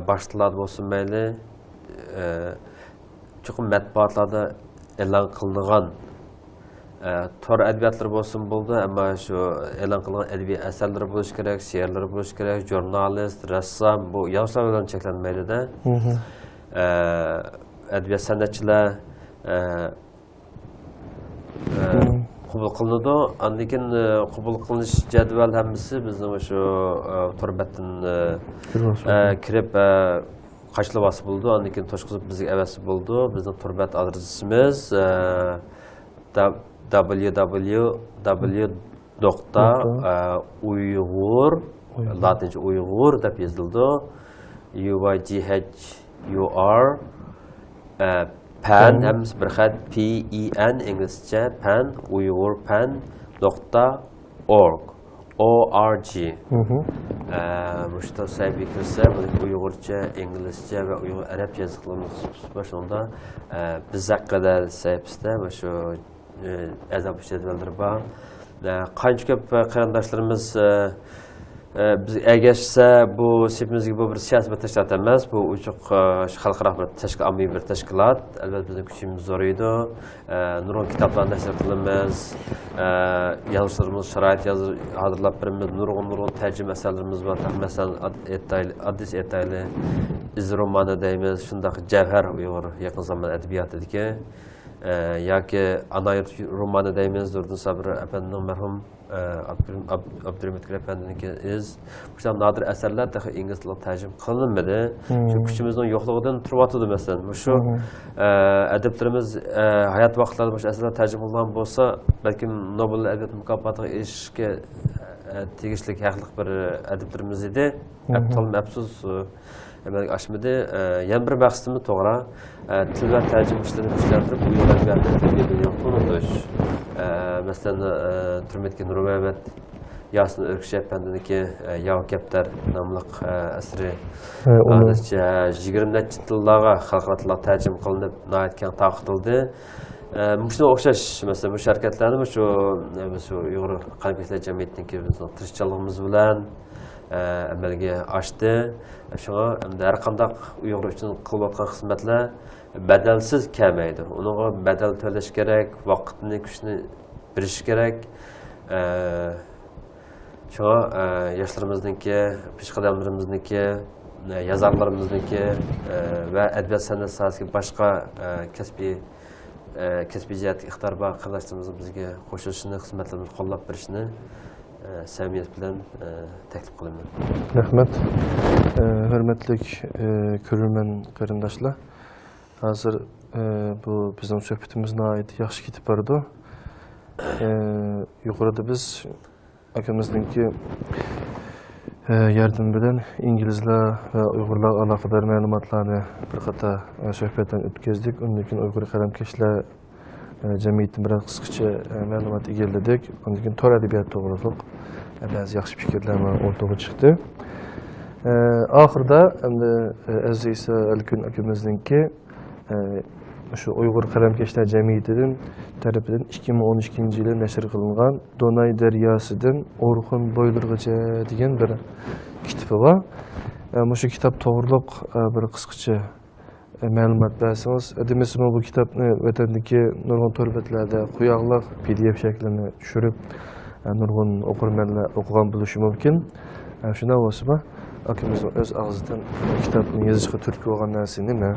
boshlanadi bo'lsin mayli, chuqur matbuotlarda e'lon qilingan tor adabiyotlar bo'lsin bo'ldi, ammo shu e'lon qilingan adabiy asarlar bo'lishi kerak, she'rlar bo'lishi kerak, jurnalist, rassom, bu yoshlar bilan cheklanmaydi-da. Adabiyot san'atchilar qabul qilinadi. Undan keyin qabul qilinish jadval hammasi bizning shu turbatdan kirib qashlavasi bo'ldi. Undan keyin to'shqizib bizga avasi bo'ldi. Bizning turbat adresimiz www.uyghur latincha Uyg'ur deb yozildi. UYGHUR pan hammasi bir xat PEN inglizcha pan uyg'urpan.org Müştah sahibi kirse Uyg'urcha, İngilizce ve Uyg'ur Arap yazıqlarımız başında biz hakkında sahibisinde ve şu azap jadvallar var. Qancha ko'p qarindoshlarimiz biz ergashsa bu sepimizga bu bir siyosiy bir tashkilot emas, bu uchuq xalqaro bir tashkil, ommaviy bir tashkilot. Albatta bizning kuchimiz zo'r edi. Nurg'un kitoblarni nashr qilamiz, yozuvchilarimiz sharoit hozirlab beramiz, nurg'un tarjima asarlarimiz bor. Masalan, Addis Etayli iz romani deymiz, shundoq Javhar Uyg'ur yaqin zamon adabiyotidagi yoki Anayurt romani deymiz, Nurdin Sabir apanning marhum Abdurahmat Apanninki iz. Bu nadir asarlar da ingliz tilida tarjima qilinmadi. Shu kuchimizning yo'qligidan turyapti masalan. Shu adablarimiz hayot vaqtlarida bu asarlar tarjima qilingan bo'lsa, balkim Nobel adabiyot mukofotiga erishishga tegishli haqli bir adablarimiz edi. Afsus amalga oshmadi. Yana bir maqsadimiz to'g'ri til va tarjima ishlarini kuchlantirib, Uyg'ur adabiyotini tilga yo'qotish. Masalan, Turmatga Nurmuhammad Yasin Örküş efendiniki Yav Kepter namlıq əsri Onu 20 tillarga xalqaro tilga tərcümə qılınıb nəhayət keng tarqıtıldı. Şuna oxşaş mesela bu şirketlerni şu Uyghur Qalbkiler Cemiyeti'ndeki tirişçiliğimiz bilan amalga oshdi. Shunga har qanday Uyg'ur uchun qilayotgan xizmatlar badalsiz kelmaydi. Uninga badal to'lash kerak, vaqtni, kuchni berish kerak. Shunga yoshlarimizniki, peshqadamlarimizniki, yazarlarimizniki va adabiyot san'at sohasiga boshqa kasbiy jihatga ixtiyor bor qarindoshlarimiz bizga qo'shilishini, xizmatlarimizni qo'llab berishini samimiyat bilan taklif qilaman. Rahmat. Hörmətli görürmən qarindaşlar. Hazır bu bizim söhbətimizə aid yaxşı ketib bardı. Yuqorida biz akamizningki yardım bilan inglizlar va uyg'urlar aloqador ma'lumotlarni bir qator suhbatdan o'tkazdik. Undan keyin Uyg'ur qalamkashlar jamiyatdan bilan qisqacha ma'lumot egalladik. Undan keyin tor adabiyot to'g'riliq ba'zi yaxshi fikrlar o'rtaga chiqdi. Oxirida endi Aziz Alkun akamizningki shu Uyg'ur qalamkashlar jamiyatidan tarafidan 2012-yili nashr qilingan Donay daryosidan Orxun bo'ylirgacha degan bir kitobi bor. Shu kitob to'g'riliq bir qisqacha ma'lumot bersangiz, demasam bu kitobni vatandagi nurg'un to'rbatlarda quyoqliq PDF shaklini tushirib nurg'un o'qirmanlar o'qigan bo'lishi mumkin. Shundan bo'lsa, akamiz o'z og'zidan kitobni yozishga turtki bo'lgan narsa nima?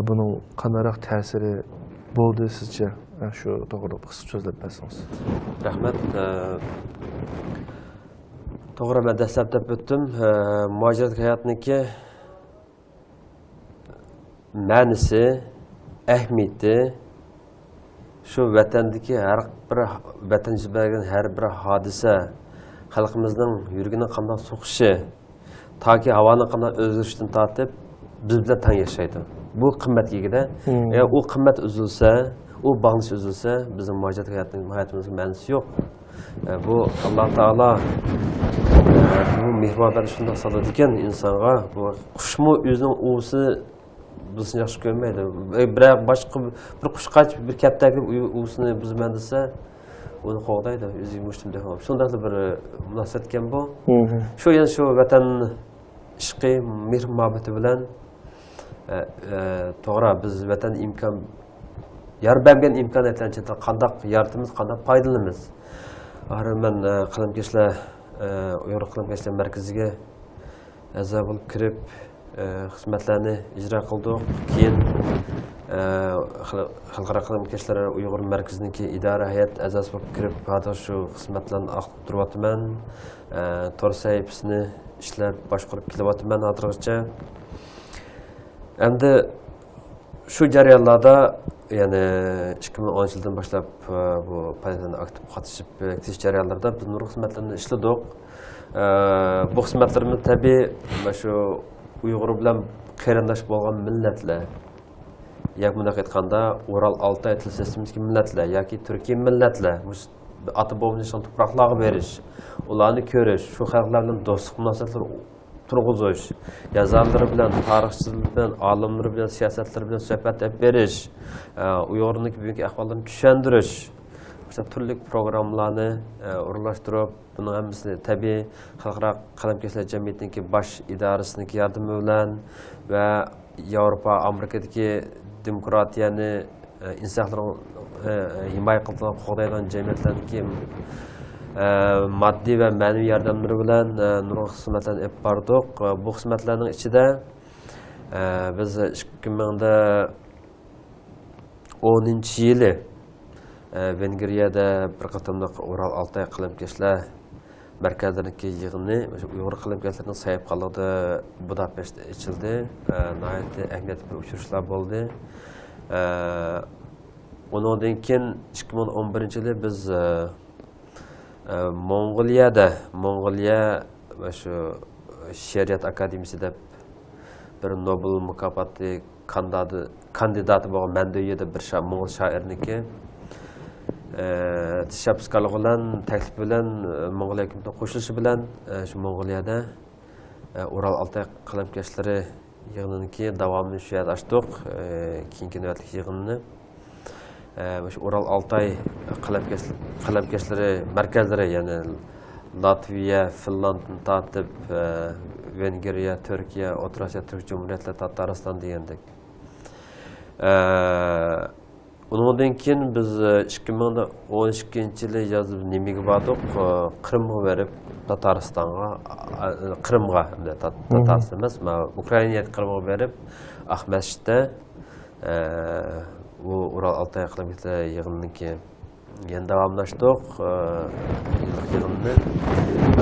Bunun qanday ta'siri bo'ldi sizcha? Shu to'g'ri qisqa so'zlab bersangiz. Rahmat. To'g'ri, men dastlab deb o'tdim. Mujohid hayotniki ma'nisi, ahamiyati shu vatandagi har bir vatan yuzbergan har bir hodisa xalqimizning yuragini qanday so'qishi toki havoni qanday o'zgarishdan tortib biz bilan tang yashaydi. Bu qimmat yigida. U qimmat uzilsa, u bağlanish uzilsa, bizim mujohid hayotimizning ma'nosi yo'q. Bu Alloh taolo bu mehmonlarni shunday soladi ekan insonga. Bu qushmi o'zining uvisi bizni yaxshi ko'rmaydi. Boshqa bir qushqach, bir kaptaki uvisini buzaman desa, uni qo'g'daydi, o'ziga mushtim deb. Shunday bir munosabat ekan bu. Shu yana shu vatan ishqi, mehr muhabbati bilan to'g'ri biz vatan imkon yar bergan imkoniyatlarni qanday yaratamiz, qanday foydalanamiz. Axir men qalamkashlar Uyg'ur qalamkashlar markaziga a'zo bo'lib kirib xizmatlarni ijro qildik. Keyin xalqaro qalamkashlar Uyg'ur markaziniki idora hay'at a'zosi bo'lib kirib, hozir shu xizmatlarni aqlab turyapman. Tor sahifasini ishlab boshqarib kelyapman hozirgacha. Endi shu jarayonlarda yani 2010 yıldan başlap bu paydadan aktif katışıp ketiş jarayonlarda biz nurg'un xizmatlarni ishladik. Bu xizmatlarimiz tabii şu Uyg'ur bilan qarindosh bo'lgan millatlar, yoki bunday aytganda Ural Altay til sistemidagi millatlar yoki Turkiy millatlar, ata bobomizning tuproqlarga berish, ularni ko'rish, shu xalqlar bilan do'stlik munosabatlar turg'izish, yazarlar bilan, tarixchilar bilan, olimlar bilan, siyosatchilar bilan suhbat berish, Uyg'urning bugungi ahvolini tushuntirish, turli programmalarni o'rlashtirib, buning hammasini tabiiy xalqaro qalamkashlar jamiyatining bosh idorasining yordami bilan va Yevropa, Amerikadagi demokratiyani insonlarning himoya qiladigan, qo'g'daydigan jamiyatlarning maddi va ma'naviy yordamlari bilan nurg'un xizmatlarni olib bordik. Bu xizmatlarning ichida biz 2010-yili Vengriyada bir qatorliq Ural Altay qalamkashlar markazlaridagi yig'inni Uyg'ur qalamkashlarining sahifalari Budapeshtda ochildi. Nihoyat ahamiyatli bir uchrashuvlar bo'ldi. Undan keyin 2011-yili biz Mongoliya shu Shariat akademiyasida bir Nobel mukofoti kandidati bo'lgan Manduyeda bir Mo'g'ul shoirniki tashabbuskorlik bilan, taklif bilan Mo'g'uliya hukumatiga qo'shilishi bilan shu Mo'g'uliyada Ural Altay qalamkashlari yig'inini davomini shu yerda ochdik. Keyingi navbatlik yig'inni shu Ural Altay qalamkashlari markazlari, ya'ni Latviya, Finlandiyadan tortib Vengriya, Turkiya, O'rta Osiyo Turk Jumhuriyatlari, Tatariston degandek. Undan keyin biz 2012-yili yozib nimaga bordik? Qrimga berib, Tataristonga, Qrimga, Tatariston emas, Ukrainaga Qrimga berib, Ahmashda u Ural Altay qalamkashlari yig'inini yana davomlashdik. Yig'inni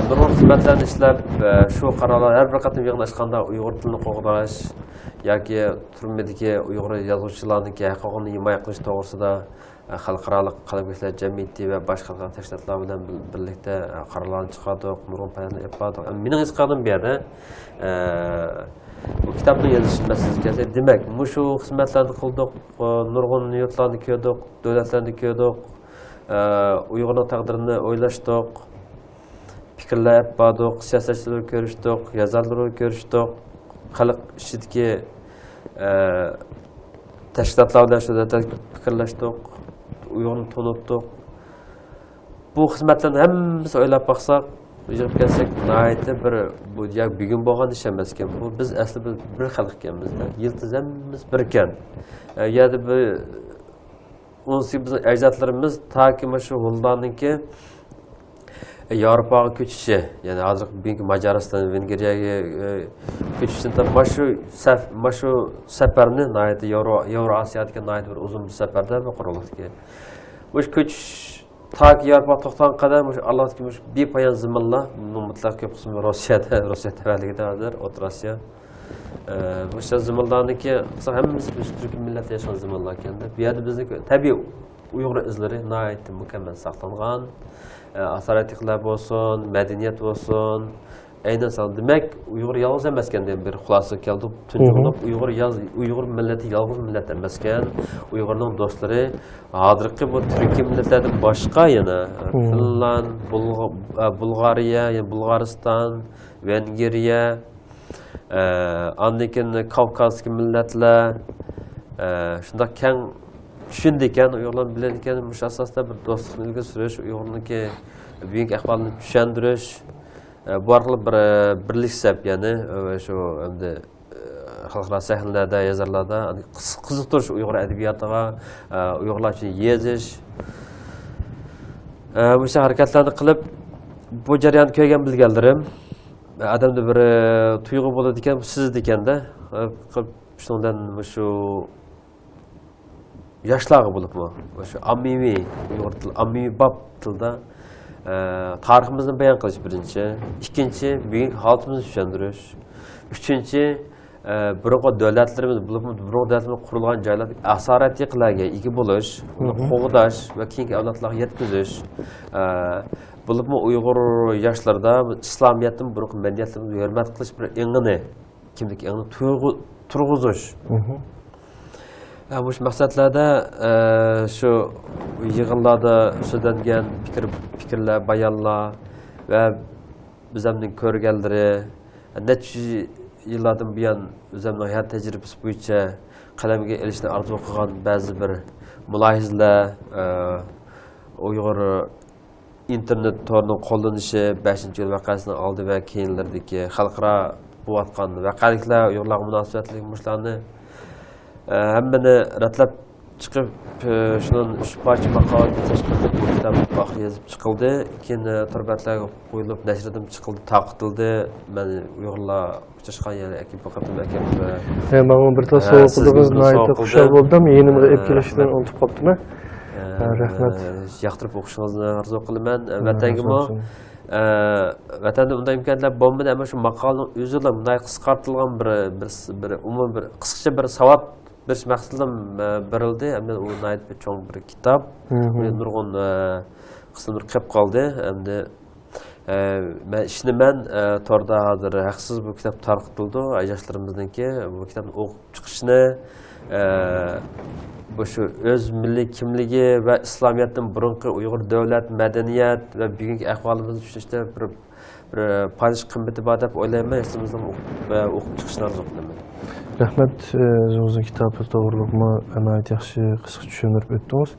nurg'un xizmatlarni ishlab, shu qarorlar har bir qatim yig'in ochganda Uyg'ur tilini qo'g'dash yoki turmadagi Uyg'ur yozuvchilarniki huquqini himoya qilish to'g'risida xalqaro qalamkashlar jamiyati va boshqa xalqaro tashkilotlar bilan birlikda qarorlarni chiqardik, nurg'un panellar yapdik. Mening his qilganim bu yerda bu kitobni yozish masalasiga demak, shu xizmatlarni qildik, nurg'un yurtlarni ko'rdik, davlatlarni ko'rdik, Uyg'urning taqdirini o'ylashdik, fikrlar bordik, siyosatchilar ko'rishdik, yozarlar ko'rishdik, xalq ichidagi tashkilotlar bilan shu fikrlashdik, Uyg'urni tanitdik. Bu xizmatlarni hammamiz o'ylab baqsak, yig'ib kelsak, nihoyatda bu bugun bo'lgan ish emas ekan. Bu biz aslida bir xalq ekanmiz. Yiltizamiz bir ekan. Ya'ni bu bizning ajdodlarimiz toki shu Huldanninki Yevropaga ko'chishi, ya'ni hozir bugungi Macariston, Vengriyaga ko'chishdan shu safarni nihoyatda Yevroosiyodagi nihoyatda bir uzun bir safarda qurildi. Bu ko'chish toki Yevropa to'xtagan qadar Allohga bepoyon zaminlar, mutlaq ko'p qismi Rossiya tavalligida hozir O'rta Osiyo. Bu zaminlarniki hammamiz Turk millati yashagan zaminlar ekanda. Bu yerda bizni tabiiy Uyg'ur izlari nihoyatda mukammal saqlangan. Asoratliklar bo'lsin, madaniyat bo'lsin. Aynan sal demak, Uyg'ur yolg'iz emas ekandan bir xulosa keldi. Tunjuklik Uyg'ur millati yolg'iz millat emas ekan. Uyg'urning do'stlari hozirgi bu Turk millatlardan boshqa yana Finland, Bulgariya, Bulg'ariston, Vengriya, andikin Kavkazski millatlar shunday keng tushundi ekan, Uyg'urlar bilan ekan, mush asosda bir do'stlikni ilgari surish, Uyg'urniki buyuk ahvolini tushundirish, bu orqali bir birlik sab, ya'ni shu endi xalqaro sahnalarda, yozarlarda qiziqtirish Uyg'ur adabiyotiga, Uyg'urlar uchun yozish. Bu harakatlarni qilib, bu jarayonni ko'rgan bilganlarim, adamda bir tuyg'u bo'ladi ekan, siz ekanda, shundan shu yoshlarga bo'libmi, shu ammiviy Uyg'ur tili, ammiviy bab tilda tariximizni bayon qilish birinchi, ikkinchi bugungi holatimizni tushuntirish, uchinchi burungi davlatlarimiz, burungi davlatlarimiz qurilgan joylarda asoratliklarga ega bo'lish, uni qo'g'dash va keyingi avlodlarga yetkazish. Bo'libmi Uyg'ur yoshlarida islomiyatni, burungi madaniyatni hurmat qilish bir engini, kimlik engini turg'izish. Bu maqsadlarda shu yig'inlarda so'zlangan fikrlar, bayonlar va bizning ko'rganlari necha yillardan buyon o'zimning hayot tajribasi bo'yicha qalamga ilishni orzu qilgan ba'zi bir mulohizlar, Uyg'ur internet to'rining qo'llanishi 5-yil voqeasining oldi va keyinlardagi xalqaro bo'layotgan voqeliklar, Uyg'urlar munosabatli mushlarni hammani ratlab chiqib, shundan 3 parcha maqola kitoblar yozib chiqildi. Keyin turbatlarga qo'yilib, nashridan chiqildi, taqdirldi. Men Uyg'urlar uchrashgan yana akib faqat akib. Men bir ta so'qildingiz, nihoyatda xushal bo'ldim. Yenimga olib kelishdan unutib qoldim. Rahmat. Yoqtirib o'qishingizni orzu qilaman. Vatangimni vatanda unday imkoniyatlar bo'lmadi, ammo shu maqolaning o'zida bunday qisqartirilgan bir umumiy bir qisqacha bir savod berish maqsadida berildi. Endi u nihoyat bir cho'ng bir kitob. Nurg'un qismlar qolib qoldi. Endi men torda hozir haqsiz bu kitob tarqatildi. Yoshlarimizniki bu kitobni o'qib chiqishni bu şu öz milliy kimligi ve İslamiyet'in burunqi Uyghur devlet, medeniyet ve bugünkü ahvalimizni tushunishda bir paylash qimmati bor deb o'ylayman. Sizimizning o'qib chiqishlaringizni o'qilaman. Rahmat, o'zingizning kitobi to'g'riliqma nihoyat yaxshi qisqa tushuntirib o'tdingiz.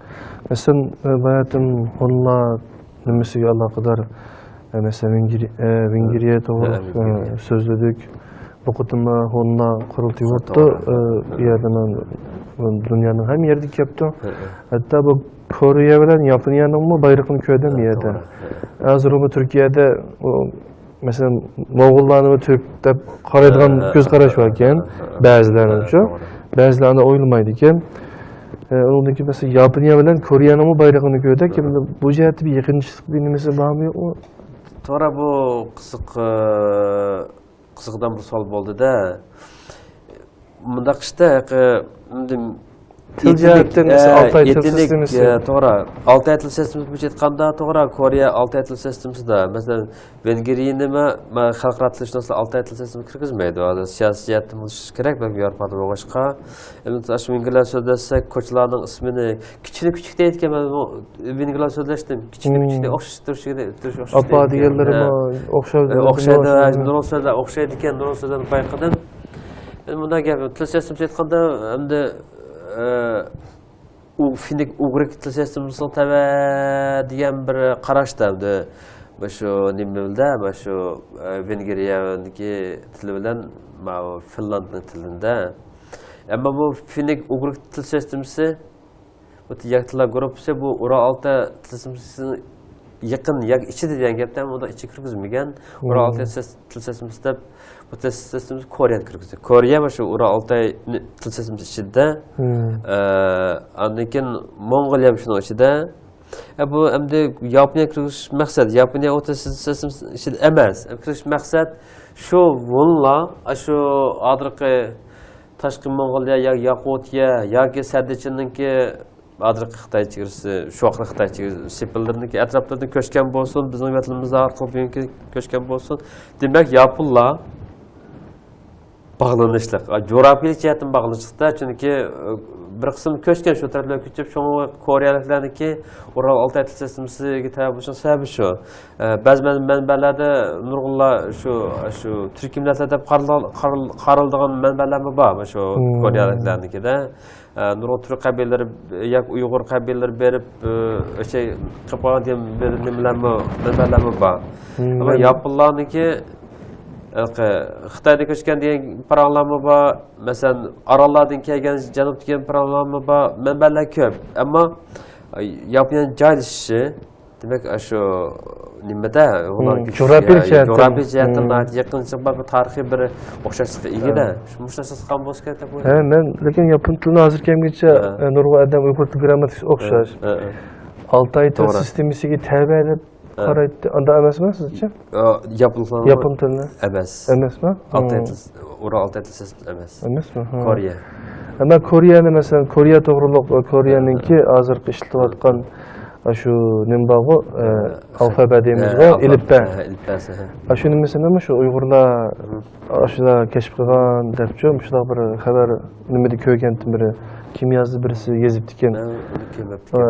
Masalan, bayatim onlar nimasiga aloqador mesela Vengriya to'g'ri so'zladik. Bu qutuma onlar qurultay o'tdi. Yerdan dunyoning ham yerida kelibdi. Hatto bu Koreya bilan Yaponiyaning bayrog'ini ko'rdim yerda. Hozir bu Turkiyada mesela Moğollarni Türk deb qaraydigan ko'z qarash bor ekan, ba'zilariningcha, ba'zilarni o'ylamaydi ekan. Undan mesela Yaponiya bilan Koreyaning bayrog'ini ko'rdik. Bu jihatda bir yaqinchilik bir nimasi bormi yo'qmi? To'g'ri, bu qiziqdan bir savol bo'ldi-da. Bundaq ishda til jihatdan Altay til sistemasi. To'g'ri, Altay til sistemasi bo'yicha aytganda, to'g'ri, Koreya Altay til sistemasida, masalan, Vengriyani xalqaro tilshunoslar Altay til sistemasiga kirgizmaydi. Hozir siyosiy jihatdan bo'lishi kerak, balki Yevropada boshqa. Shu vengrilar so'zlasak, ko'chalarning ismini kichik deyotgan, men vengrilar so'zlashdim. Kichik o'xshash turish. Apa deganlarimi o'xshaydi. O'xshaydi ekan, nurg'un so'zlarni payqadim. Bunday gap, til sistemasi aytganda, endi u finnik ugrik til sistemasining tava degan bir qarashda shu nima bildi, shu Vengriyadagi tili bilan Finlandning tilida. Ammo bu finnik ugrik til sistemasi bu yaktilar gruppasi bu Ural Altay til sistemasining yaqin ichida degan gapdan unda ichi kirgizmagan. Ural Altay til sistemasi bu til sistemasi Koreya kirgizdi. Koreya shu Ural Altay til sistemasi ichida. Ondan keyin Mongoliya shuning ichida. Bu endi Yaponiya kirish maqsad, Yaponiya o'ta sistemasi ichida emas. Kirish maqsad shu bunlar shu hozirgi tashqi Mongoliya Yakutiya yoki Sadichinninki hozirgi Xitoy chegarasi, shu vaqtda Xitoy chegarasi sepillarniki atroflardan ko'chgan bo'lsin, bizning vatanimizda orqali ko'chgan bo'lsin. Demak, yaponlar bağlanışlıq, coğrafiya jihatdan bağlanışlıqda, çünki bir qism ko'chgan shu taraflarga ko'chib, shunga Koreyaliklarniki Ural Altay til sistemasiga tabi bo'lishning sababi shu. Ba'zi manbalarda nurg'unlar shu turk millatlar deb qaraladigan manbalar bor, shu Koreyaliklarnikida. Nurg'un turk qabilalari yoki Uyg'ur qabilalari berib, o'sha qilib degan manbalar bor. Ammo yaponlarniki Xitoyda ko'chgan degan paranglarmi bor, masalan, Orollardan kelgan, janubdan kelgan paranglarmi bor, manbalar ko'p. Ammo Yaponiyaning joylashishi, demak, shu nimada, coğrafiya jihatdan yaqinchilik bor, tarixiy bir o'xshashlikka ega-da. Shu mushtlashlik ham bo'lsa kerak deb o'ylayman. Men lekin yapon tilini hozir kelguncha nurg'un odam Uyg'ur til grammatikasi o'xshash. Altay til sistemasiga tabiiy deb qaraydi. Unda emasmi sizcha? Yapon tilini emas. Emasmi? Ural Altay til sistemasi emas. Emasmi? Koreya. Ama Koreyani masalan, Koreya to'g'riliq va Koreyaninki hozirgi ishlayotgan shu nima bor, alfabe deymiz va ilibba. Shu nimasi shu Uyg'urlar shular kashf qilgan debchi, shular bir xabar nimada ko'rgandim biri. Kim yazdı birisi yazıp diken.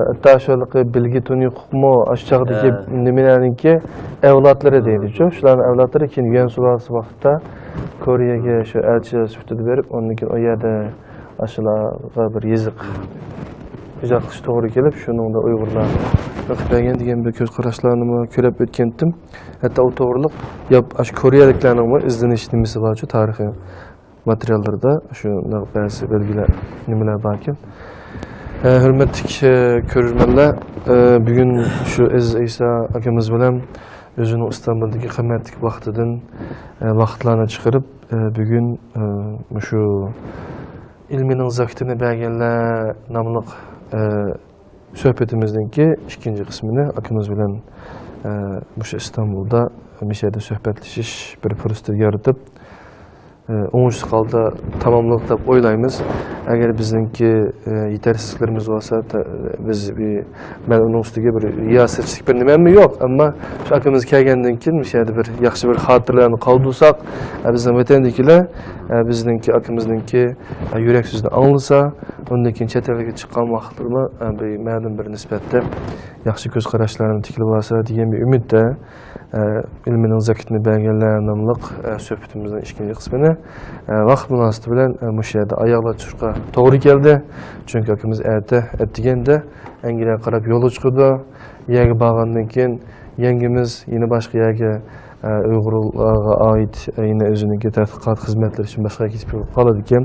Hatta şöyle bilgi tunuyuqmu aşağıdaki nimelerninki evlatları deydi. Şuların evlatları ki Yuan sulası vaxtda Koreyaga şu elçi süftüdü verip onun için o yerde aşılarga bir yazık icatlışı doğru gelip şunun da Uygurlar Xitoyga degan bir ko'z qarashlarni ko'rib o'tgandim. Hatta o to'g'riliq Koreyaliklarning izlanish nimasi bor tarixiy materiallarda şu ba'zi belgiler nimalar bor ekan. Hurmatli ko'ruvchilar, bugun shu Aziz Isa akamiz bilan o'zining Istanbuldagi qimmatli vaqtlarni chiqarib, bugun shu ilmining zaktini berganlar nomli suhbatimizningki ikkinchi qismini akamiz bilan shu Istanbulda mishada suhbatlashish bir fursat yaratib oңushsiz holda tamamladık deb o'ylaymiz. Agar bizningki yetersizliklarimiz bo'lsa, biz men uning ustiga bir riyosetchilik bir nimami yo'q, ammo shu akamiz kelgandan keyin o'sha yerda bir yaxshi bir xotirlarni qoldirsak, bizning vatandagilar bizningki akamizningki yurak so'zini anglasa, undan keyin chet elga chiqqan vaqtlarmi ma'lum bir nisbatda yaxshi ko'z qarashlarni tiklab olsa degan bir umidda ilmining zakitni berganlar nomli suhbatimizning ikkinchi qismini vaqt munosabati bilan o'sha yerda oyoqlashtirishga to'g'ri keldi. Chunki akamiz aytganda Angliyaga qarab yo'lga chiqdi. Yerga borgandan keyin yangimiz yana boshqa yerga Uyg'urlarga oid yana o'ziniki tadqiqot xizmatlari uchun boshqa ketib qoladi ekan.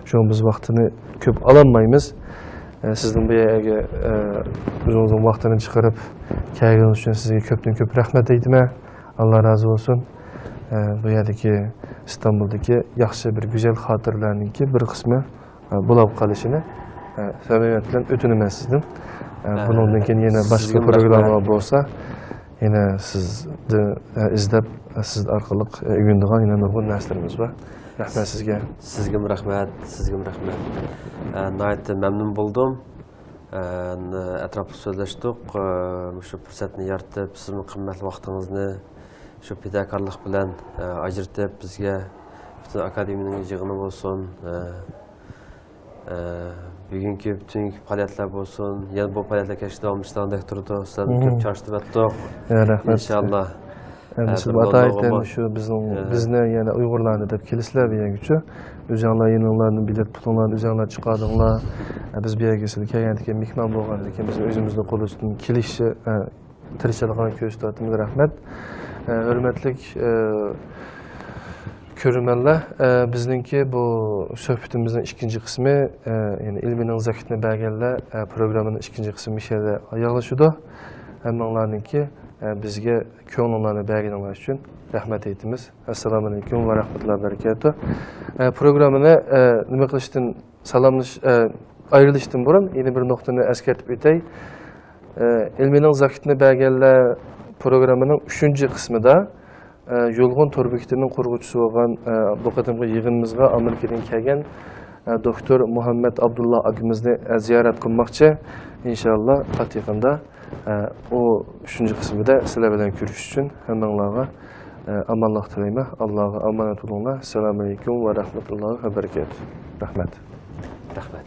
Shuning biz vaqtini ko'p ololmaymiz. Sizning bu yerga o'zingizning vaqtini chiqarib kelganingiz uchun sizga ko'pdan ko'p rahmat aytaman. Alloh rozi bo'lsin. Bu yerdagi İstanbul'daki yaxshi bir go'zal xotirlarninki bir qismi bo'lib qolishini samimiyat bilan o'tinaman sizdan. Bundan keyin yana boshqa programma bo'lsa, yana sizni izlab siz orqali o'rganadigan yana nurg'un narsalarimiz bor. Rahmat sizga. Sizga rahmat, sizga rahmat. Nihoyatda mamnun bo'ldim. Atrofli so'zlashdik. Shu fursatni yaratib, sizning qimmatli vaqtingizni shu fidokorlik bilan ajratib bizga butun akademiyaning yig'ini bo'lsin. Bugungi bütün faoliyatlar bo'lsin. Yana bu faoliyatlar kechda davomlashtirgandek turdi. Sizlarni ko'p charchitib o'tdik. Rahmat. Inshaalloh. Siz ataydan shu bizni yana Uyg'urlarni deb kelisizlar bu yerga uchun. O'zinglar yaninglarni bilet putinglarni o'zinglar chiqardinglar. Biz bu yerga sizlar kelgandan keyin mehmon bo'lgandan keyin biz o'zimizni qo'limizdan kelishni tirishadigan ko'rsatamiz. Rahmat. Hürmetli görürmenler, bizdeki bu sohbetimizin ikinci kısmı, yani ilminin zakitini belgeler programının ikinci kısmı şeyde ayarlaşıyordu. Hemenlarınki bizge köğünlerini belgelenler için rahmet eytimiz. Esselamu Aleyküm ve Rahmetullahi Berekatuhu. Programını nime kılıştın, ayrılıştın burun, yeni bir noktanı eskertip ötey. İlminin zakitini belgeler programının 3. kısmında Yolğun Torbekitinin kurgucusu olan bu kadınғы yığınımızға Amerikadan kelgan doktor Muhammed Abdullah akimizni ziyaret qilmoqchi. İnşallah qat'iqanda o 3. kısmında sizlar bilan ko'rish uchun hammanglarga amonlik tilayman. Allohga omonat bo'linglar. Assalomu alaykum va rahmatullohi va barakatuh. Rahmat. Rahmat.